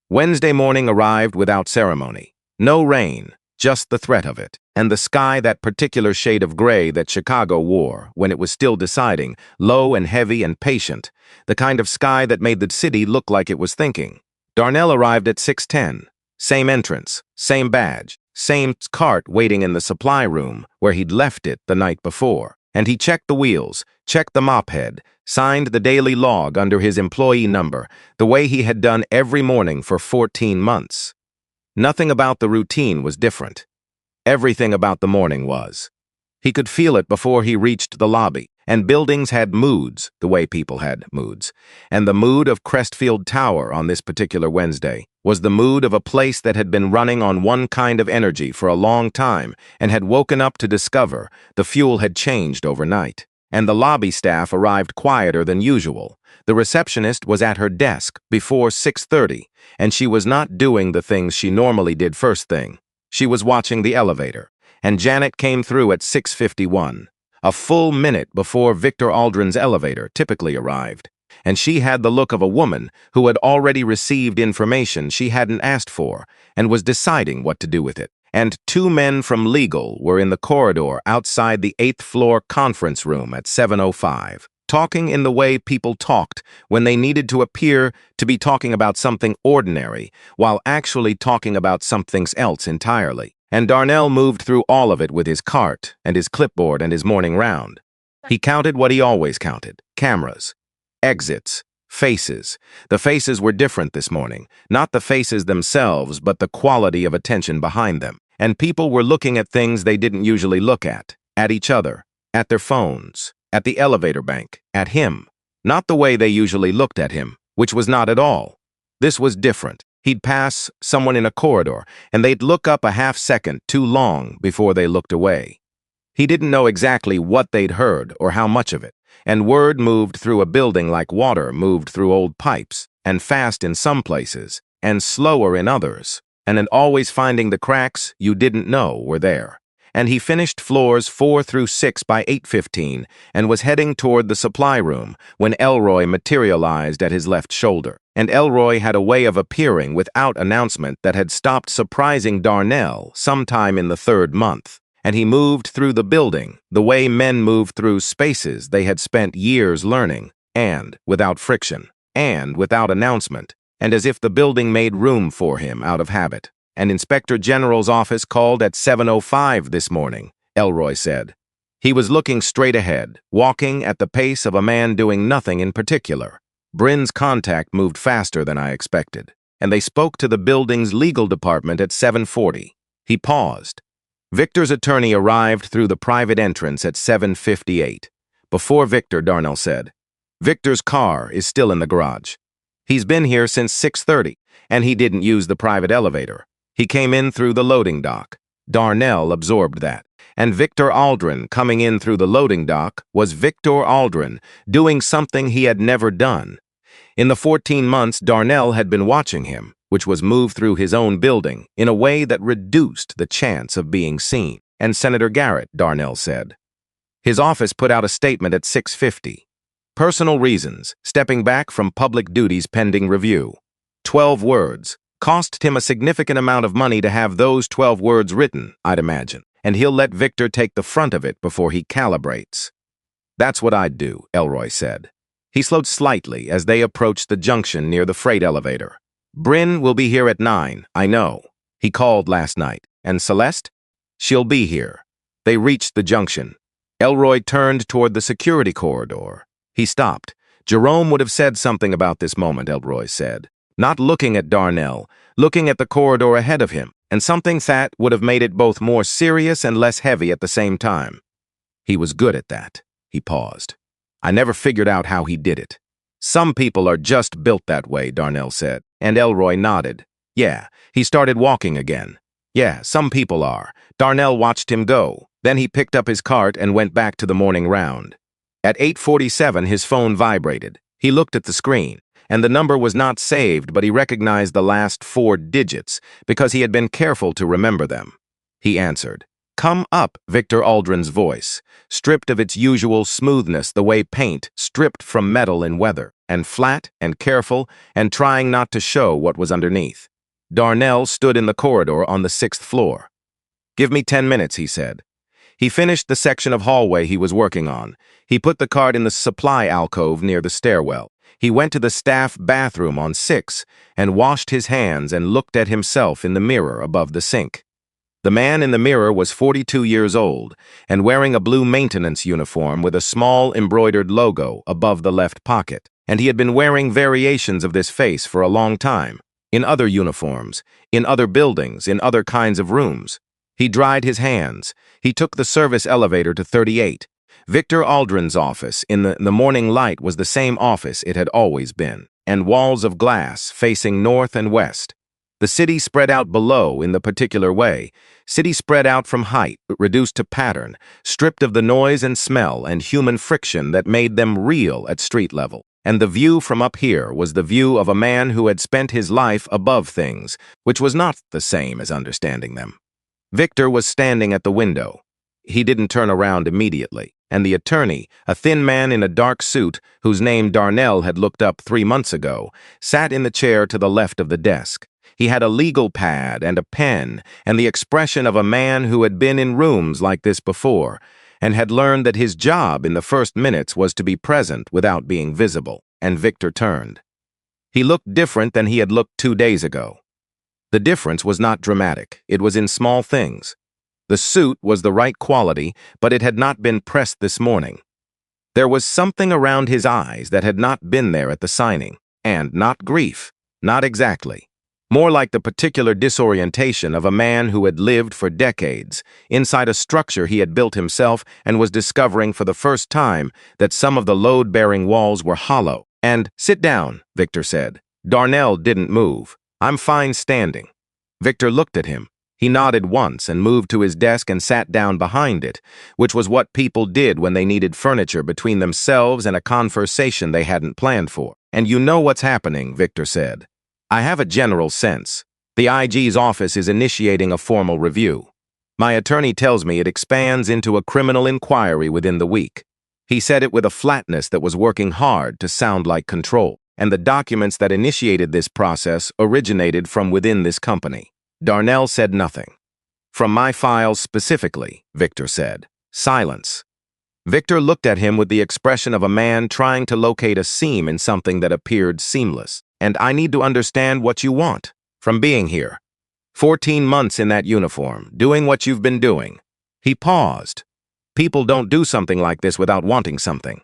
Speaker 5: Wednesday morning arrived without ceremony. No rain, just the threat of it, and the sky that particular shade of gray that Chicago wore when it was still deciding, low and heavy and patient, the kind of sky that made the city look like it was thinking. Darnell arrived at 6:10. Same entrance, same badge, same cart waiting in the supply room where he'd left it the night before. And he checked the wheels, checked the mop head, signed the daily log under his employee number, the way he had done every morning for 14 months. Nothing about the routine was different. Everything about the morning was. He could feel it before he reached the lobby, and buildings had moods, the way people had moods. And the mood of Crestfield Tower on this particular Wednesday was the mood of a place that had been running on one kind of energy for a long time and had woken up to discover the fuel had changed overnight. And the lobby staff arrived quieter than usual. The receptionist was at her desk before 6:30, and she was not doing the things she normally did first thing. She was watching the elevator, and Janet came through at 6:51, a full minute before Victor Aldrin's elevator typically arrived. And she had the look of a woman who had already received information she hadn't asked for and was deciding what to do with it. And 2 men from legal were in the corridor outside the 8th floor conference room at 7:05, talking in the way people talked when they needed to appear to be talking about something ordinary while actually talking about something else entirely. And Darnell moved through all of it with his cart and his clipboard and his morning round. He counted what he always counted: cameras, exits, faces. The faces were different this morning, not the faces themselves, but the quality of attention behind them. And people were looking at things they didn't usually look at each other, at their phones, at the elevator bank, at him. Not the way they usually looked at him, which was not at all. This was different. He'd pass someone in a corridor, and they'd look up a half second too long before they looked away. He didn't know exactly what they'd heard or how much of it, and word moved through a building like water moved through old pipes, and fast in some places, and slower in others, and always finding the cracks you didn't know were there. And he finished floors 4 through 6 by 8:15 and was heading toward the supply room when Elroy materialized at his left shoulder. And Elroy had a way of appearing without announcement that had stopped surprising Darnell sometime in the 3rd month. And he moved through the building the way men move through spaces they had spent years learning, and without friction, and without announcement, and as if the building made room for him out of habit. An Inspector General's office called at 7:05 this morning, Elroy said. He was looking straight ahead, walking at the pace of a man doing nothing in particular. Bryn's contact moved faster than I expected, and they spoke to the building's legal department at 7:40. He paused. Victor's attorney arrived through the private entrance at 7:58. Before Victor, Darnell said. Victor's car is still in the garage. He's been here since 6:30, and he didn't use the private elevator. He came in through the loading dock. Darnell absorbed that. And Victor Aldrin coming in through the loading dock was Victor Aldrin doing something he had never done. In the 14 months Darnell had been watching him, which was move through his own building in a way that reduced the chance of being seen. And Senator Garrett, Darnell said. His office put out a statement at 6:50. Personal reasons, stepping back from public duties pending review. 12 words. Cost him a significant amount of money to have those 12 words written, I'd imagine, and he'll let Victor take the front of it before he calibrates. That's what I'd do, Elroy said. He slowed slightly as they approached the junction near the freight elevator. Bryn will be here at 9, I know. He called last night. And Celeste? She'll be here. They reached the junction. Elroy turned toward the security corridor. He stopped. Jerome would have said something about this moment, Elroy said. Not looking at Darnell, looking at the corridor ahead of him, and something that would have made it both more serious and less heavy at the same time. He was good at that. He paused. I never figured out how he did it. Some people are just built that way, Darnell said, and Elroy nodded. Yeah, he started walking again. Yeah, some people are. Darnell watched him go. Then he picked up his cart and went back to the morning round. At 8:47, his phone vibrated. He looked at the screen, and the number was not saved, but he recognized the last 4 digits because he had been careful to remember them. He answered. Come up, Victor Aldrin's voice, stripped of its usual smoothness the way paint stripped from metal in weather, and flat and careful and trying not to show what was underneath. Darnell stood in the corridor on the 6th floor. Give me 10 minutes, he said. He finished the section of hallway he was working on. He put the cart in the supply alcove near the stairwell. He went to the staff bathroom on 6 and washed his hands and looked at himself in the mirror above the sink. The man in the mirror was 42 years old and wearing a blue maintenance uniform with a small embroidered logo above the left pocket, and he had been wearing variations of this face for a long time, in other uniforms, in other buildings, in other kinds of rooms. He dried his hands. He took the service elevator to 38. Victor Aldrin's office in the morning light was the same office it had always been, and walls of glass facing north and west. The city spread out below in the particular way. City spread out from height, reduced to pattern, stripped of the noise and smell and human friction that made them real at street level. And the view from up here was the view of a man who had spent his life above things, which was not the same as understanding them. Victor was standing at the window. He didn't turn around immediately, and the attorney, a thin man in a dark suit, whose name Darnell had looked up 3 months ago, sat in the chair to the left of the desk. He had a legal pad and a pen and the expression of a man who had been in rooms like this before and had learned that his job in the first minutes was to be present without being visible, and Victor turned. He looked different than he had looked 2 days ago. The difference was not dramatic. It was in small things. The suit was the right quality, but it had not been pressed this morning. There was something around his eyes that had not been there at the signing, and not grief, not exactly. More like the particular disorientation of a man who had lived for decades inside a structure he had built himself and was discovering for the first time that some of the load-bearing walls were hollow. And, sit down, Victor said. Darnell didn't move. I'm fine standing. Victor looked at him. He nodded once and moved to his desk and sat down behind it, which was what people did when they needed furniture between themselves and a conversation they hadn't planned for. And you know what's happening, Victor said. I have a general sense. The IG's office is initiating a formal review. My attorney tells me it expands into a criminal inquiry within the week. He said it with a flatness that was working hard to sound like control, and the documents that initiated this process originated from within this company. Darnell said nothing. From my files specifically, Victor said. Silence. Victor looked at him with the expression of a man trying to locate a seam in something that appeared seamless. And I need to understand what you want from being here. 14 months in that uniform, doing what you've been doing. He paused. People don't do something like this without wanting something.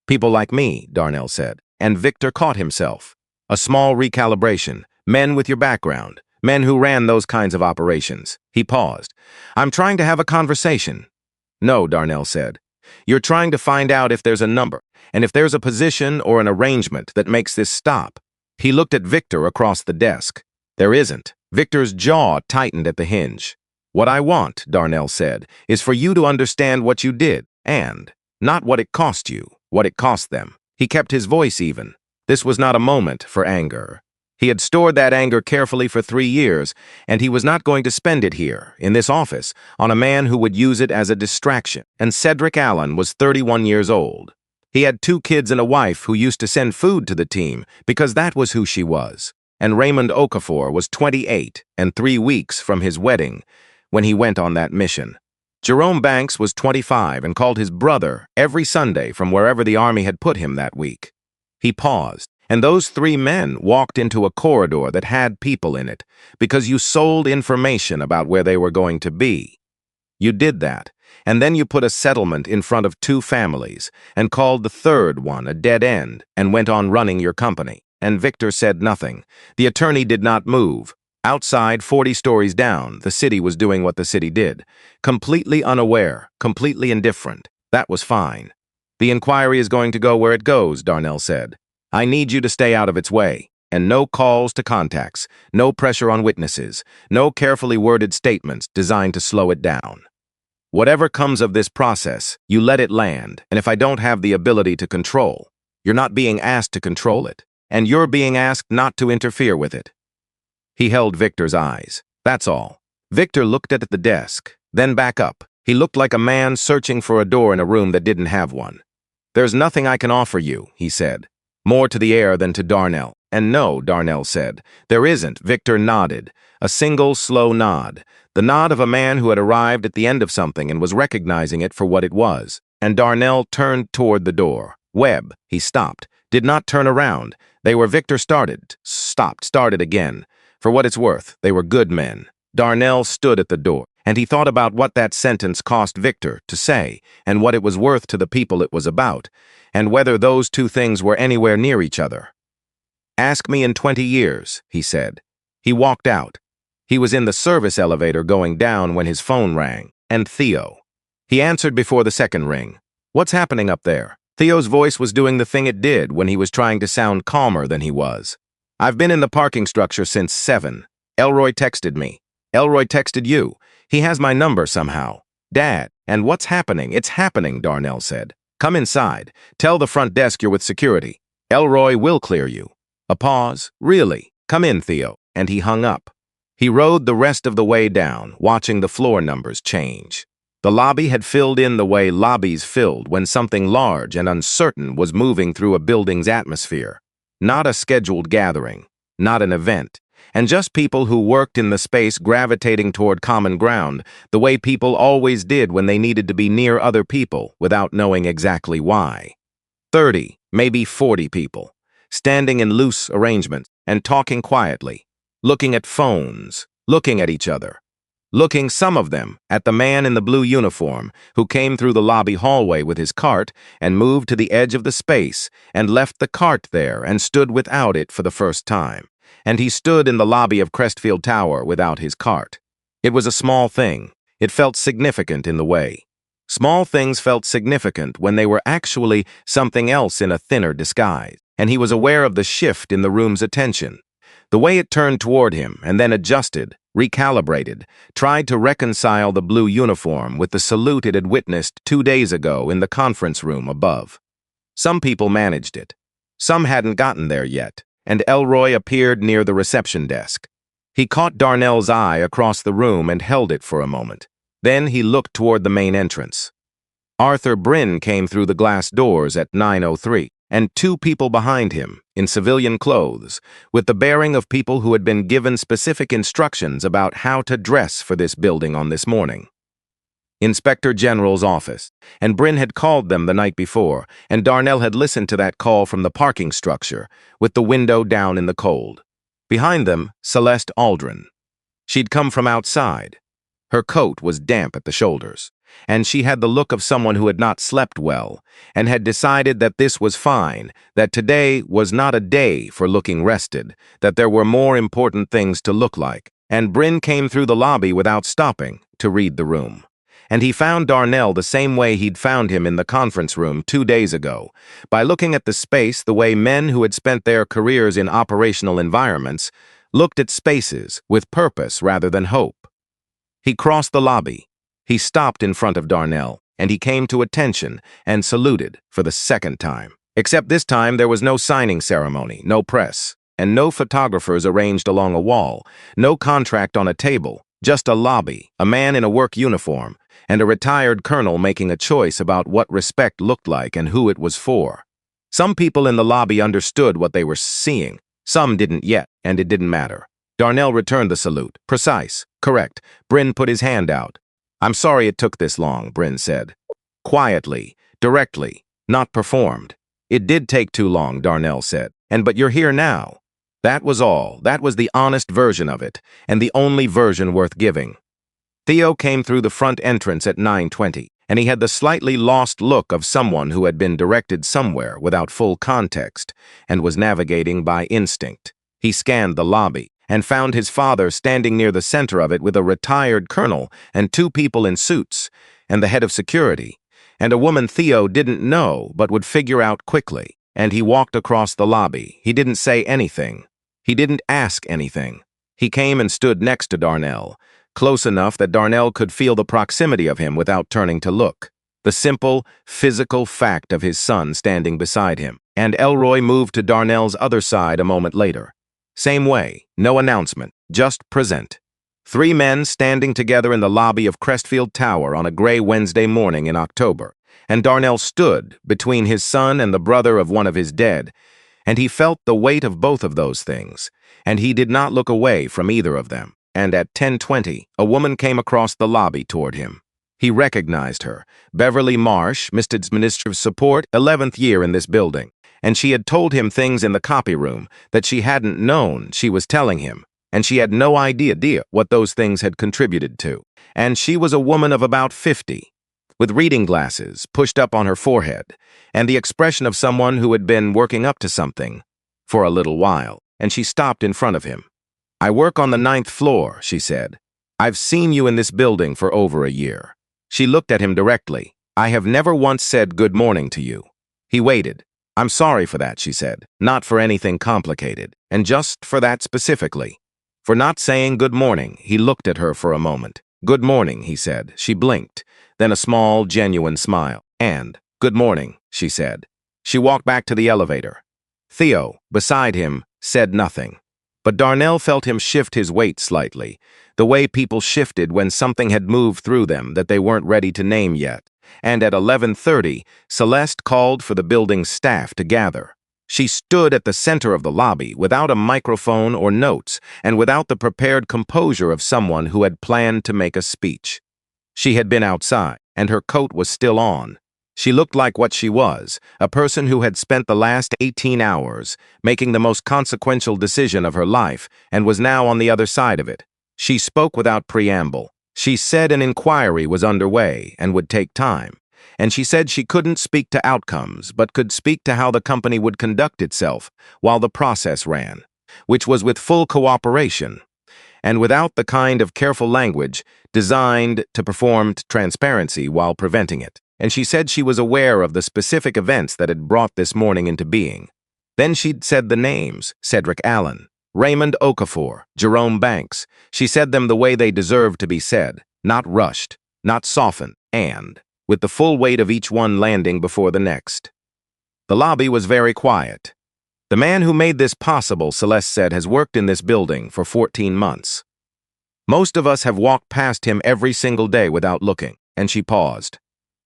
Speaker 5: People like me, Darnell said, and Victor caught himself. A small recalibration, men with your background, men who ran those kinds of operations. He paused. I'm trying to have a conversation. No, Darnell said. You're trying to find out if there's a number, and if there's a position or an arrangement that makes this stop. He looked at Victor across the desk. There isn't. Victor's jaw tightened at the hinge. What I want, Darnell said, is for you to understand what you did, and not what it cost you, what it cost them. He kept his voice even. This was not a moment for anger. He had stored that anger carefully for 3 years, and he was not going to spend it here, in this office, on a man who would use it as a distraction. And Cedric Allen was 31 years old. He had 2 kids and a wife who used to send food to the team because that was who she was. And Raymond Okafor was 28 and 3 weeks from his wedding when he went on that mission. Jerome Banks was 25 and called his brother every Sunday from wherever the Army had put him that week. He paused, And those three men walked into a corridor that had people in it because you sold information about where they were going to be. You did that, and then you put a settlement in front of two families and called the third one a dead end and went on running your company. And Victor said nothing. The attorney did not move. Outside, 40 stories down, the city was doing what the city did. Completely unaware, completely indifferent. That was fine. The inquiry is going to go where it goes, Darnell said. I need you to stay out of its way. And no calls to contacts, no pressure on witnesses, no carefully worded statements designed to slow it down. Whatever comes of this process, you let it land, and if I don't have the ability to control, you're not being asked to control it, and you're being asked not to interfere with it. He held Victor's eyes. That's all. Victor looked at the desk, then back up. He looked like a man searching for a door in a room that didn't have one. There's nothing I can offer you, he said. More to the air than to Darnell. And no, Darnell said. There isn't. Victor nodded. A single, slow nod. The nod of a man who had arrived at the end of something and was recognizing it for what it was. And Darnell turned toward the door. Webb, he stopped. Did not turn around. They were Victor started. Stopped. Started again. For what it's worth, they were good men. Darnell stood at the door, and he thought about what that sentence cost Victor to say, and what it was worth to the people it was about, and whether those two things were anywhere near each other. Ask me in 20 years, he said. He walked out. He was in the service elevator going down when his phone rang, and Theo. He answered before the second ring. What's happening up there? Theo's voice was doing the thing it did when he was trying to sound calmer than he was. I've been in the parking structure since 7. Elroy texted me. Elroy texted you. He has my number somehow. Dad, and what's happening? It's happening, Darnell said. Come inside. Tell the front desk you're with security. Elroy will clear you. A pause. Really? Come in, Theo. And he hung up. He rode the rest of the way down, watching the floor numbers change. The lobby had filled in the way lobbies filled when something large and uncertain was moving through a building's atmosphere. Not a scheduled gathering, not an event, and just people who worked in the space gravitating toward common ground, the way people always did when they needed to be near other people without knowing exactly why. 30, maybe 40 people, standing in loose arrangements and talking quietly, looking at phones, looking at each other. Looking, some of them, at the man in the blue uniform who came through the lobby hallway with his cart and moved to the edge of the space and left the cart there and stood without it for the first time. And he stood in the lobby of Crestfield Tower without his cart. It was a small thing. It felt significant in the way. Small things felt significant when they were actually something else in a thinner disguise, and he was aware of the shift in the room's attention. The way it turned toward him and then adjusted, recalibrated, tried to reconcile the blue uniform with the salute it had witnessed 2 days ago in the conference room above. Some people managed it. Some hadn't gotten there yet, and Elroy appeared near the reception desk. He caught Darnell's eye across the room and held it for a moment. Then he looked toward the main entrance. Arthur Bryn came through the glass doors at 9:03. And 2 people behind him, in civilian clothes, with the bearing of people who had been given specific instructions about how to dress for this building on this morning. Inspector General's office, and Bryn had called them the night before, and Darnell had listened to that call from the parking structure, with the window down in the cold. Behind them, Celeste Aldrin. She'd come from outside. Her coat was damp at the shoulders, and she had the look of someone who had not slept well, and had decided that this was fine, that today was not a day for looking rested, that there were more important things to look like. And Bryn came through the lobby without stopping to read the room. And he found Darnell the same way he'd found him in the conference room 2 days ago, by looking at the space the way men who had spent their careers in operational environments looked at spaces with purpose rather than hope. He crossed the lobby. He stopped in front of Darnell, and he came to attention and saluted for the second time. Except this time there was no signing ceremony, no press, and no photographers arranged along a wall, no contract on a table, just a lobby, a man in a work uniform, and a retired colonel making a choice about what respect looked like and who it was for. Some people in the lobby understood what they were seeing. Some didn't yet, and it didn't matter. Darnell returned the salute. Precise. Correct. Bryn put his hand out. I'm sorry it took this long, Bryn said. Quietly, directly, not performed. It did take too long, Darnell said. But you're here now. That was all. That was the honest version of it, and the only version worth giving. Theo came through the front entrance at 9:20, and he had the slightly lost look of someone who had been directed somewhere without full context and was navigating by instinct. He scanned the lobby and found his father standing near the center of it with a retired colonel and two people in suits, and the head of security, and a woman Theo didn't know but would figure out quickly. And he walked across the lobby. He didn't say anything. He didn't ask anything. He came and stood next to Darnell, close enough that Darnell could feel the proximity of him without turning to look. The simple, physical fact of his son standing beside him. And Elroy moved to Darnell's other side a moment later. Same way, no announcement, just present. Three men standing together in the lobby of Crestfield Tower on a gray Wednesday morning in October. And Darnell stood between his son and the brother of one of his dead, and he felt the weight of both of those things, and he did not look away from either of them. And at 10:20, a woman came across the lobby toward him. He recognized her, Beverly Marsh, Mr. Minister of Support, 11th year in this building, and she had told him things in the copy room that she hadn't known she was telling him, and she had no idea what those things had contributed to. And she was a woman of about 50, with reading glasses pushed up on her forehead, and the expression of someone who had been working up to something for a little while, and she stopped in front of him. "I work on the 9th floor," she said. "I've seen you in this building for over a year." She looked at him directly. "I have never once said good morning to you." He waited. "I'm sorry for that," she said. "Not for anything complicated, and just for that specifically. For not saying good morning." He looked at her for a moment. "Good morning," he said. She blinked, then a small, genuine smile. And, "Good morning," she said. She walked back to the elevator. Theo, beside him, said nothing. But Darnell felt him shift his weight slightly, the way people shifted when something had moved through them that they weren't ready to name yet. And at 11:30, Celeste called for the building's staff to gather. She stood at the center of the lobby without a microphone or notes, and without the prepared composure of someone who had planned to make a speech. She had been outside, and her coat was still on. She looked like what she was, a person who had spent the last 18 hours making the most consequential decision of her life and was now on the other side of it. She spoke without preamble. She said an inquiry was underway and would take time. And she said she couldn't speak to outcomes, but could speak to how the company would conduct itself while the process ran, which was with full cooperation, and without the kind of careful language designed to perform transparency while preventing it. And she said she was aware of the specific events that had brought this morning into being. Then she'd said the names: Cedric Allen, Raymond Okafor, Jerome Banks. She said them the way they deserved to be said, not rushed, not softened, and with the full weight of each one landing before the next. The lobby was very quiet. "The man who made this possible," Celeste said, "has worked in this building for 14 months. Most of us have walked past him every single day without looking." And she paused.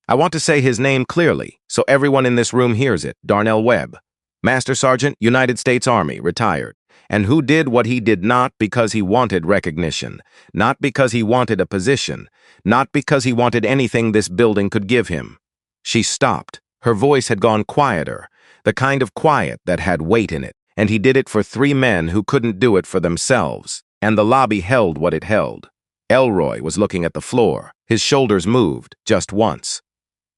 Speaker 5: "I want to say his name clearly, so everyone in this room hears it. Darnell Webb, Master Sergeant, United States Army, retired, and who did what he did not because he wanted recognition, not because he wanted a position, not because he wanted anything this building could give him." She stopped. Her voice had gone quieter, the kind of quiet that had weight in it, and he did it for three men who couldn't do it for themselves, and the lobby held what it held. Elroy was looking at the floor. His shoulders moved, just once.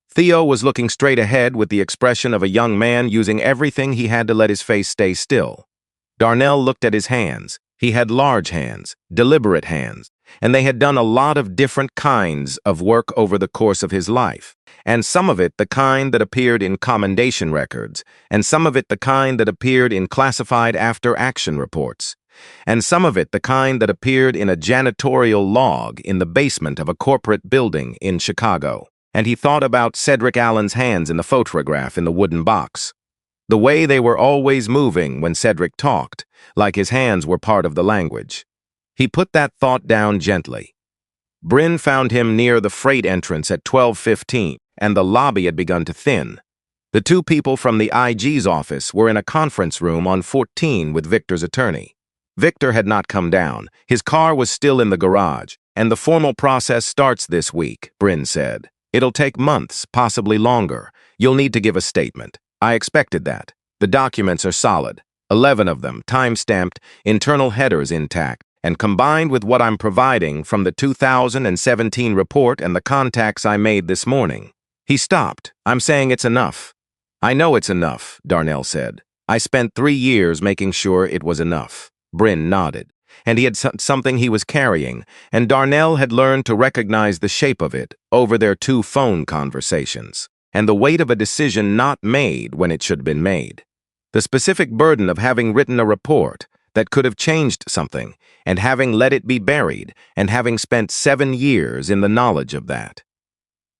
Speaker 5: Theo was looking straight ahead with the expression of a young man using everything he had to let his face stay still. Darnell looked at his hands. He had large hands, deliberate hands, and they had done a lot of different kinds of work over the course of his life, and some of it the kind that appeared in commendation records, and some of it the kind that appeared in classified after-action reports, and some of it the kind that appeared in a janitorial log in the basement of a corporate building in Chicago. And he thought about Cedric Allen's hands in the photograph in the wooden box. The way they were always moving when Cedric talked, like his hands were part of the language. He put that thought down gently. Bryn found him near the freight entrance at 12:15, and the lobby had begun to thin. The two people from the IG's office were in a conference room on 14 with Victor's attorney. Victor had not come down. His car was still in the garage, and the formal process starts this week, Bryn said. "It'll take months, possibly longer. You'll need to give a statement. I expected that. The documents are solid. 11 of them, time-stamped, internal headers intact, and combined with what I'm providing from the 2017 report and the contacts I made this morning. He stopped. I'm saying it's enough. I know it's enough, Darnell said. I spent 3 years making sure it was enough. Bryn nodded. And he had something he was carrying, and Darnell had learned to recognize the shape of it over their 2 phone conversations, and the weight of a decision not made when it should have been made. The specific burden of having written a report that could have changed something, and having let it be buried, and having spent 7 years in the knowledge of that.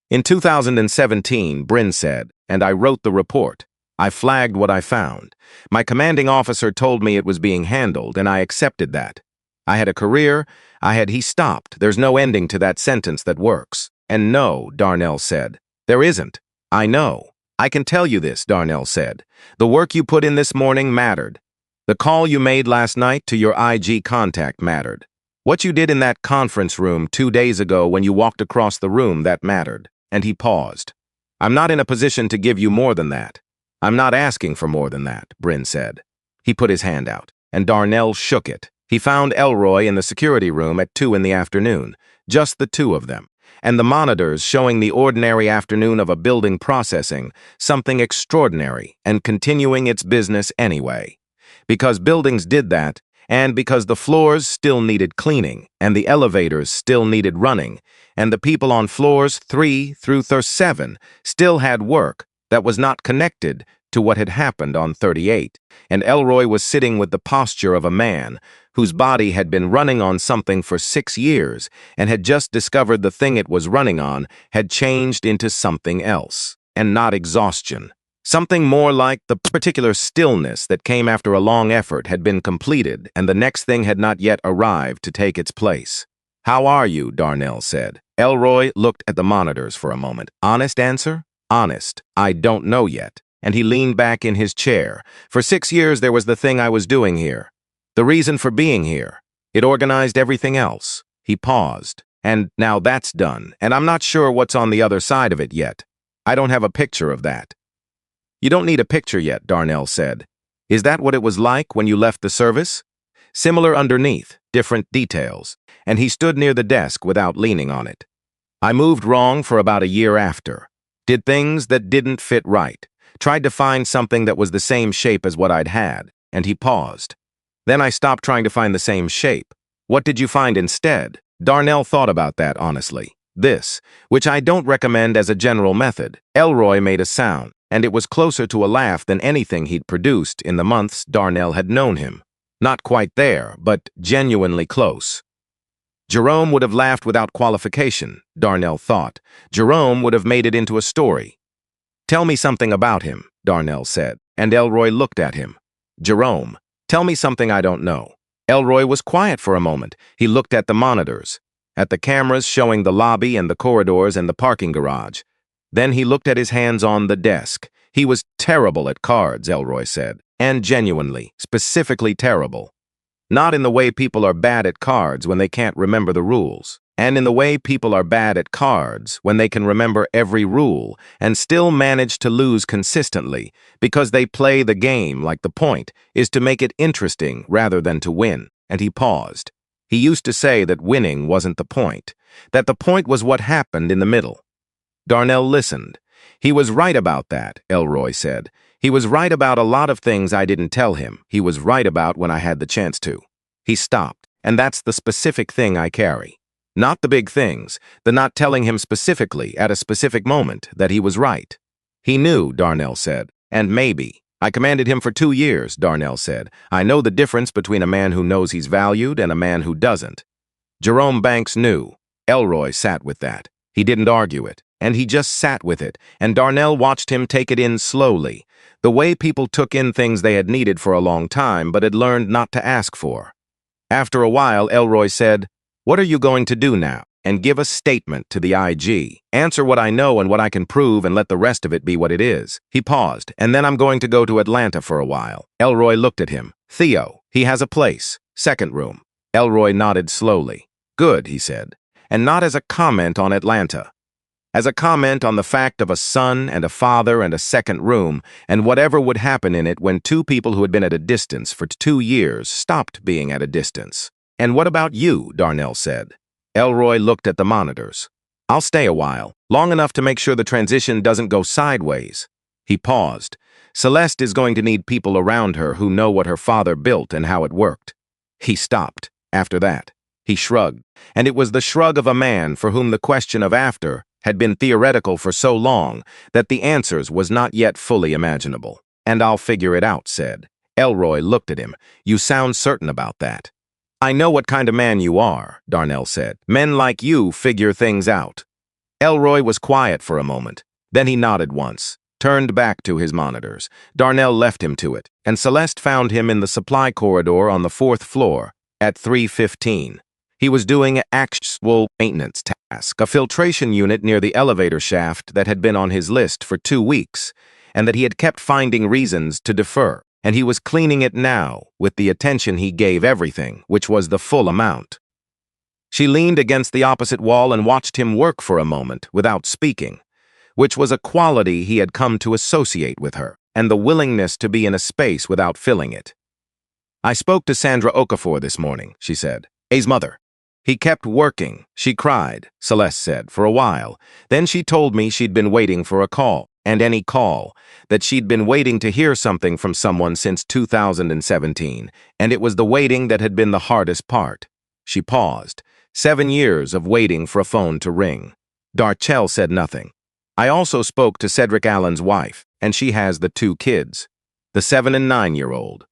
Speaker 5: In 2017, Bryn said, and I wrote the report. I flagged what I found. My commanding officer told me it was being handled, and I accepted that. I had a career, he stopped. There's no ending to that sentence that works. And no, Darnell said. There isn't. I know. I can tell you this, Darnell said. The work you put in this morning mattered. The call you made last night to your IG contact mattered. What you did in that conference room 2 days ago when you walked across the room, that mattered. And he paused. I'm not in a position to give you more than that. I'm not asking for more than that, Bryn said. He put his hand out, and Darnell shook it. He found Elroy in the security room at 2 in the afternoon, just the 2 of them, and the monitors showing the ordinary afternoon of a building processing something extraordinary and continuing its business anyway. Because buildings did that, and because the floors still needed cleaning, and the elevators still needed running, and the people on floors 3 through 7 still had work that was not connected to what had happened on 38, and Elroy was sitting with the posture of a man whose body had been running on something for 6 years and had just discovered the thing it was running on had changed into something else, and not exhaustion. Something more like the particular stillness that came after a long effort had been completed and the next thing had not yet arrived to take its place. How are you? Darnell said. Elroy looked at the monitors for a moment. Honest answer? Honest. I don't know yet. And he leaned back in his chair. For 6 years there was the thing I was doing here. The reason for being here. It organized everything else. He paused. And now that's done, and I'm not sure what's on the other side of it yet. I don't have a picture of that. You don't need a picture yet, Darnell said. Is that what it was like when you left the service? Similar underneath, different details, and he stood near the desk without leaning on it. I moved wrong for about a year after. Did things that didn't fit right. Tried to find something that was the same shape as what I'd had, and he paused. Then I stopped trying to find the same shape. What did you find instead? Darnell thought about that honestly. This, which I don't recommend as a general method. Elroy made a sound, and it was closer to a laugh than anything he'd produced in the months Darnell had known him. Not quite there, but genuinely close. Jerome would have laughed without qualification, Darnell thought. Jerome would have made it into a story. Tell me something about him, Darnell said, and Elroy looked at him. Jerome, tell me something I don't know. Elroy was quiet for a moment. He looked at the monitors, at the cameras showing the lobby and the corridors and the parking garage. Then he looked at his hands on the desk. He was terrible at cards, Elroy said, and genuinely, specifically terrible. Not in the way people are bad at cards when they can't remember the rules, and in the way people are bad at cards when they can remember every rule and still manage to lose consistently because they play the game like the point is to make it interesting rather than to win. And he paused. He used to say that winning wasn't the point, that the point was what happened in the middle. Darnell listened. He was right about that, Elroy said. He was right about a lot of things I didn't tell him. He was right about when I had the chance to. He stopped, and that's the specific thing I carry. Not the big things, the not telling him specifically at a specific moment that he was right. He knew, Darnell said, and maybe. I commanded him for 2 years, Darnell said. I know the difference between a man who knows he's valued and a man who doesn't. Jerome Banks knew. Elroy sat with that. He didn't argue it, and he just sat with it, and Darnell watched him take it in slowly, the way people took in things they had needed for a long time but had learned not to ask for. After a while, Elroy said, "What are you going to do now?" And give a statement to the IG. Answer what I know and what I can prove and let the rest of it be what it is. He paused, and then I'm going to go to Atlanta for a while. Elroy looked at him. Theo, he has a place. Second room. Elroy nodded slowly. Good, he said, and not as a comment on Atlanta. as a comment on the fact of a son and a father and a second room, and whatever would happen in it when two people who had been at a distance for 2 years stopped being at a distance. "And what about you?" Darnell said. Elroy looked at the monitors. "I'll stay a while, long enough to make sure the transition doesn't go sideways." He paused. "Celeste is going to need people around her who know what her father built and how it worked." He stopped. After that, he shrugged, and it was the shrug of a man for whom the question of after had been theoretical for so long that the answers was not yet fully imaginable. "And I'll figure it out," said. Elroy looked at him. "You sound certain about that." "I know what kind of man you are," Darnell said. "Men like you figure things out." Elroy was quiet for a moment. Then he nodded once, turned back to his monitors. Darnell left him to it, and Celeste found him in the supply corridor on the 4th floor at 3:15. He was doing an actual maintenance task, a filtration unit near the elevator shaft that had been on his list for 2 weeks, and that he had kept finding reasons to defer, and he was cleaning it now with the attention he gave everything, which was the full amount. She leaned against the opposite wall and watched him work for a moment without speaking, which was a quality he had come to associate with her, and the willingness to be in a space without filling it. "I spoke to Sandra Okafor this morning," she said. "A's mother." "He kept working," she cried, Celeste said, for a while. "Then she told me she'd been waiting for a call, and any call, that she'd been waiting to hear something from someone since 2017, and it was the waiting that had been the hardest part." She paused. 7 years of waiting for a phone to ring. Darchel said nothing. "I also spoke to Cedric Allen's wife, and she has the 2 kids, the 7- and 9-year-old.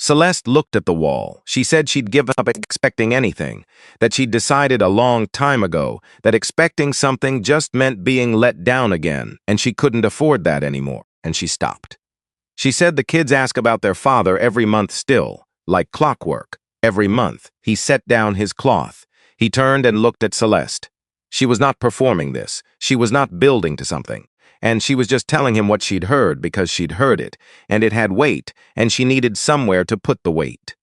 Speaker 5: Celeste looked at the wall. She said she'd given up expecting anything, that she'd decided a long time ago that expecting something just meant being let down again, and she couldn't afford that anymore, and she stopped. She said the kids ask about their father every month still, like clockwork. Every month, he set down his cloth. He turned and looked at Celeste. She was not performing this. She was not building to something. And she was just telling him what she'd heard because she'd heard it, and it had weight, and she needed somewhere to put the weight.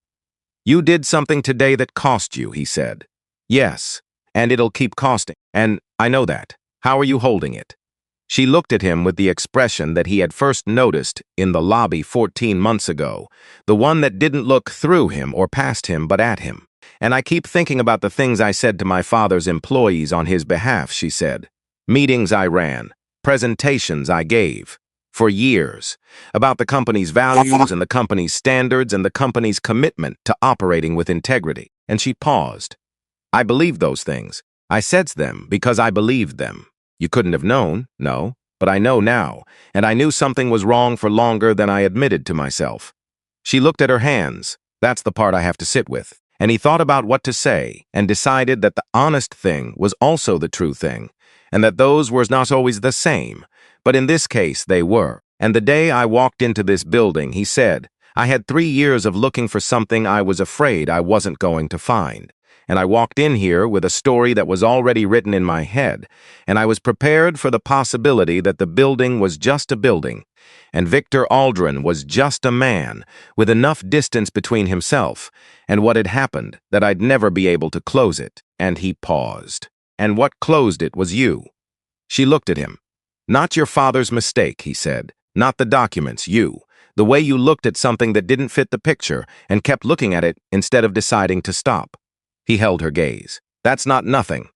Speaker 5: "You did something today that cost you," he said. "Yes, and it'll keep costing, and I know that. How are you holding it?" She looked at him with the expression that he had first noticed in the lobby 14 months ago, the one that didn't look through him or past him but at him. "And I keep thinking about the things I said to my father's employees on his behalf," she said. "Meetings I ran, presentations I gave, for years, about the company's values and the company's standards and the company's commitment to operating with integrity." And she paused. "I believed those things. I said them because I believed them. You couldn't have known, no, but I know now, and I knew something was wrong for longer than I admitted to myself." She looked at her hands. "That's the part I have to sit with." And he thought about what to say and decided that the honest thing was also the true thing, and that those were not always the same, but in this case they were. "And the day I walked into this building," he said, "I had 3 years of looking for something I was afraid I wasn't going to find. And I walked in here with a story that was already written in my head, and I was prepared for the possibility that the building was just a building, and Victor Aldrin was just a man with enough distance between himself and what had happened that I'd never be able to close it." And he paused. "And what closed it was you." She looked at him. "Not your father's mistake," he said. "Not the documents, you. The way you looked at something that didn't fit the picture and kept looking at it instead of deciding to stop." He held her gaze. "That's not nothing."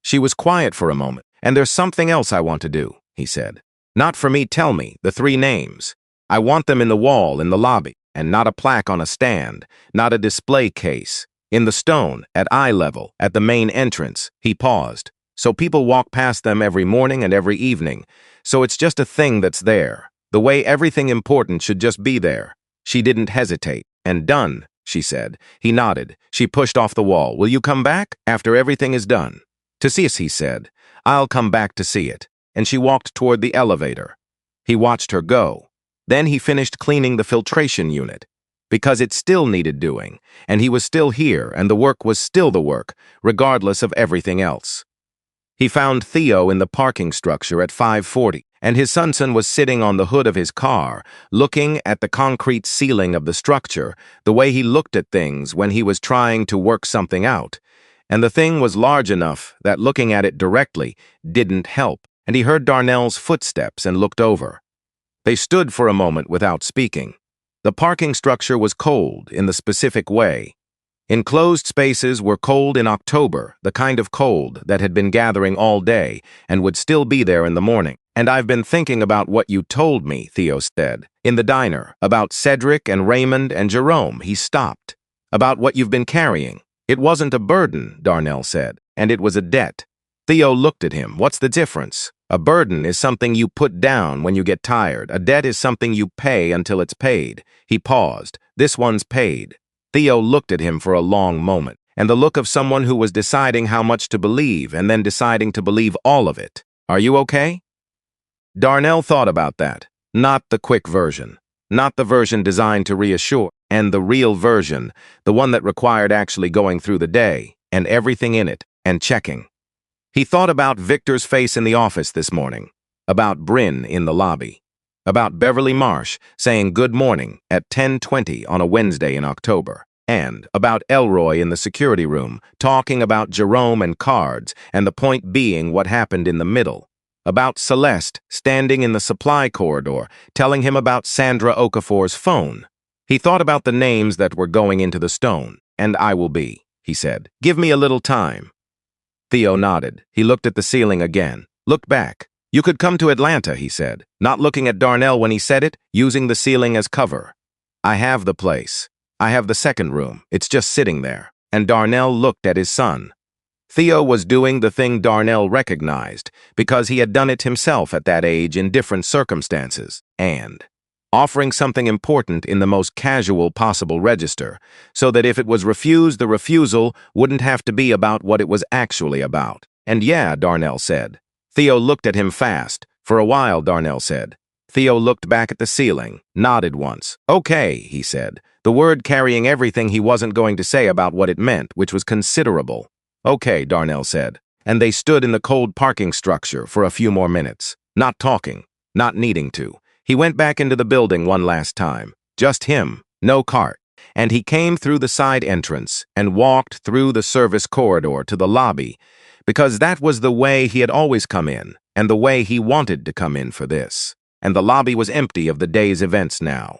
Speaker 5: She was quiet for a moment. "And there's something else I want to do," he said. "Not for me, tell me, the 3 names. I want them in the wall in the lobby, and not a plaque on a stand, not a display case. In the stone, at eye level, at the main entrance." He paused. "So people walk past them every morning and every evening. So it's just a thing that's there. The way everything important should just be there." She didn't hesitate. "And done," she said. He nodded. She pushed off the wall. "Will you come back after everything is done?" "To see us," he said. "I'll come back to see it." And she walked toward the elevator. He watched her go. Then he finished cleaning the filtration unit, because it still needed doing, and he was still here, and the work was still the work, regardless of everything else. He found Theo in the parking structure at 5:40, and his son was sitting on the hood of his car, looking at the concrete ceiling of the structure, the way he looked at things when he was trying to work something out. And the thing was large enough that looking at it directly didn't help, and he heard Darnell's footsteps and looked over. They stood for a moment without speaking. The parking structure was cold in the specific way. Enclosed spaces were cold in October, the kind of cold that had been gathering all day and would still be there in the morning. "And I've been thinking about what you told me," Theo said, "in the diner, about Cedric and Raymond and Jerome." He stopped. "About what you've been carrying. It wasn't a burden," Darnell said, "and it was a debt." Theo looked at him. "What's the difference? A burden is something you put down when you get tired. A debt is something you pay until it's paid." He paused. "This one's paid." Theo looked at him for a long moment, and the look of someone who was deciding how much to believe and then deciding to believe all of it. "Are you okay?" Darnell thought about that. Not the quick version. Not the version designed to reassure, and the real version, the one that required actually going through the day, and everything in it, and checking. He thought about Victor's face in the office this morning, about Bryn in the lobby, about Beverly Marsh saying good morning at 10:20 on a Wednesday in October, and about Elroy in the security room talking about Jerome and cards, and the point being what happened in the middle, about Celeste standing in the supply corridor telling him about Sandra Okafor's phone. He thought about the names that were going into the stone, and "I will be," he said. "Give me a little time." Theo nodded. He looked at the ceiling again, looked back. "You could come to Atlanta," he said, not looking at Darnell when he said it, using the ceiling as cover. "I have the place. I have the second room. It's just sitting there." And Darnell looked at his son. Theo was doing the thing Darnell recognized, because he had done it himself at that age in different circumstances, and offering something important in the most casual possible register, so that if it was refused, the refusal wouldn't have to be about what it was actually about. "And yeah," Darnell said. Theo looked at him fast. "For a while," Darnell said. Theo looked back at the ceiling, nodded once. "Okay," he said, the word carrying everything he wasn't going to say about what it meant, which was considerable. "Okay," Darnell said, and they stood in the cold parking structure for a few more minutes, not talking, not needing to. He went back into the building one last time. Just him, no cart. And he came through the side entrance and walked through the service corridor to the lobby, because that was the way he had always come in, and the way he wanted to come in for this. And the lobby was empty of the day's events now.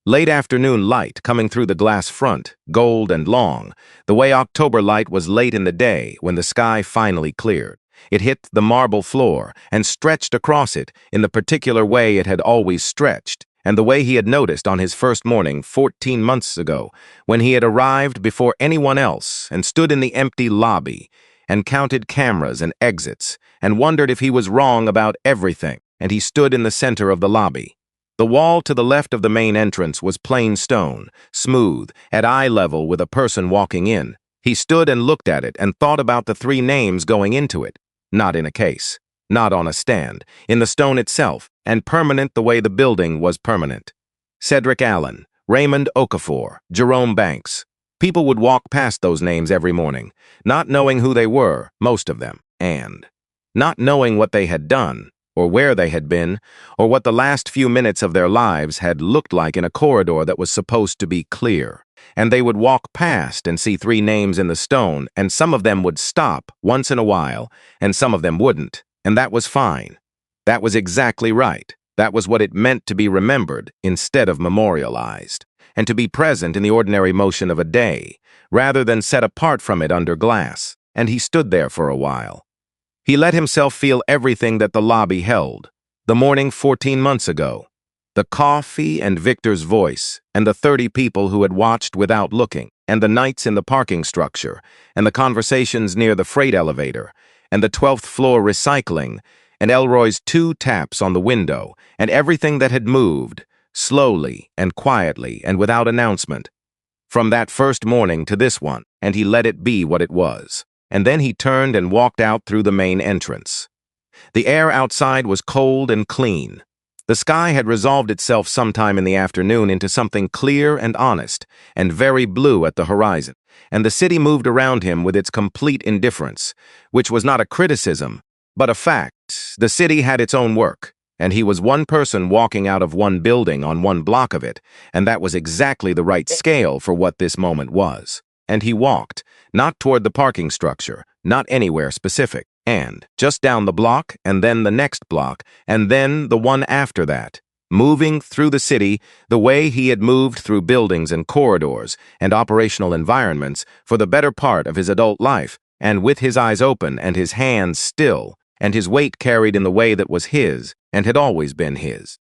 Speaker 5: Late afternoon light coming through the glass front, gold and long, the way October light was late in the day when the sky finally cleared. It hit the marble floor and stretched across it in the particular way it had always stretched, and the way he had noticed on his first morning 14 months ago, when he had arrived before anyone else and stood in the empty lobby and counted cameras and exits and wondered if he was wrong about everything, and he stood in the center of the lobby. The wall to the left of the main entrance was plain stone, smooth, at eye level with a person walking in. He stood and looked at it and thought about the three names going into it. Not in a case, not on a stand, in the stone itself, and permanent the way the building was permanent. Cedric Allen, Raymond Okafor, Jerome Banks. People would walk past those names every morning, not knowing who they were, most of them, and not knowing what they had done, or where they had been, or what the last few minutes of their lives had looked like in a corridor that was supposed to be clear. And they would walk past and see three names in the stone, and some of them would stop once in a while, and some of them wouldn't, and that was fine. That was exactly right. That was what it meant to be remembered instead of memorialized, and to be present in the ordinary motion of a day, rather than set apart from it under glass. And he stood there for a while. He let himself feel everything that the lobby held. The morning 14 months ago. The coffee and Victor's voice, and the 30 people who had watched without looking, and the nights in the parking structure, and the conversations near the freight elevator, and the 12th floor recycling, and Elroy's 2 taps on the window, and everything that had moved, slowly and quietly and without announcement, from that first morning to this one, and he let it be what it was. And then he turned and walked out through the main entrance. The air outside was cold and clean. The sky had resolved itself sometime in the afternoon into something clear and honest, and very blue at the horizon, and the city moved around him with its complete indifference, which was not a criticism, but a fact. The city had its own work, and he was one person walking out of one building on one block of it, and that was exactly the right scale for what this moment was. And he walked, not toward the parking structure, not anywhere specific. And just down the block, and then the next block, and then the one after that. Moving through the city the way he had moved through buildings and corridors and operational environments for the better part of his adult life, and with his eyes open and his hands still, and his weight carried in the way that was his and had always been his.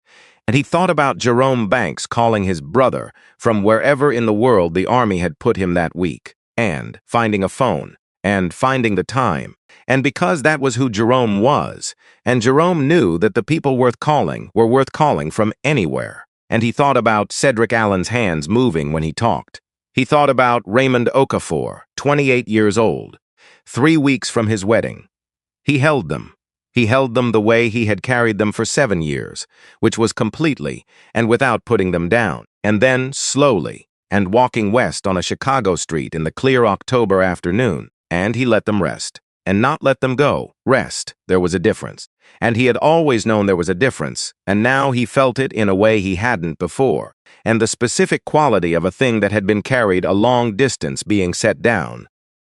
Speaker 5: And he thought about Jerome Banks calling his brother from wherever in the world the army had put him that week, and finding a phone, and finding the time. And because that was who Jerome was, and Jerome knew that the people worth calling were worth calling from anywhere. And he thought about Cedric Allen's hands moving when he talked. He thought about Raymond Okafor, 28 years old, 3 weeks from his wedding. He held them. He held them the way he had carried them for 7 years, which was completely and without putting them down. And then, slowly, and walking west on a Chicago street in the clear October afternoon, and he let them rest. And not let them go. Rest. There was a difference. And he had always known there was a difference, and now he felt it in a way he hadn't before, and the specific quality of a thing that had been carried a long distance being set down.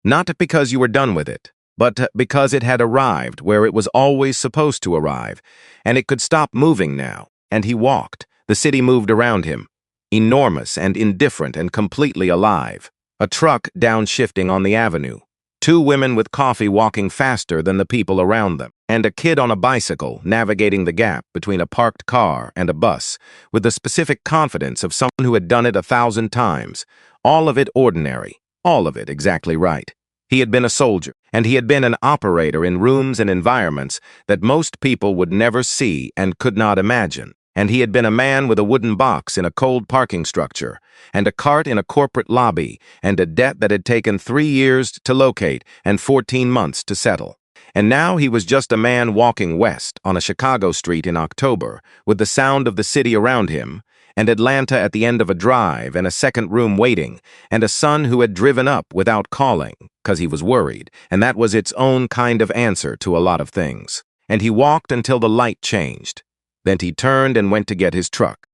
Speaker 5: Not because you were done with it, but because it had arrived where it was always supposed to arrive, and it could stop moving now. And he walked. The city moved around him, enormous and indifferent and completely alive. A truck downshifting on the avenue. 2 women with coffee walking faster than the people around them, and a kid on a bicycle navigating the gap between a parked car and a bus with the specific confidence of someone who had done it 1,000 times. All of it ordinary, all of it exactly right. He had been a soldier, and he had been an operator in rooms and environments that most people would never see and could not imagine. And he had been a man with a wooden box in a cold parking structure, and a cart in a corporate lobby, and a debt that had taken 3 years to locate and 14 months to settle. And now he was just a man walking west on a Chicago street in October, with the sound of the city around him, and Atlanta at the end of a drive, and a second room waiting, and a son who had driven up without calling, 'cause he was worried, and that was its own kind of answer to a lot of things. And he walked until the light changed. Then he turned and went to get his truck.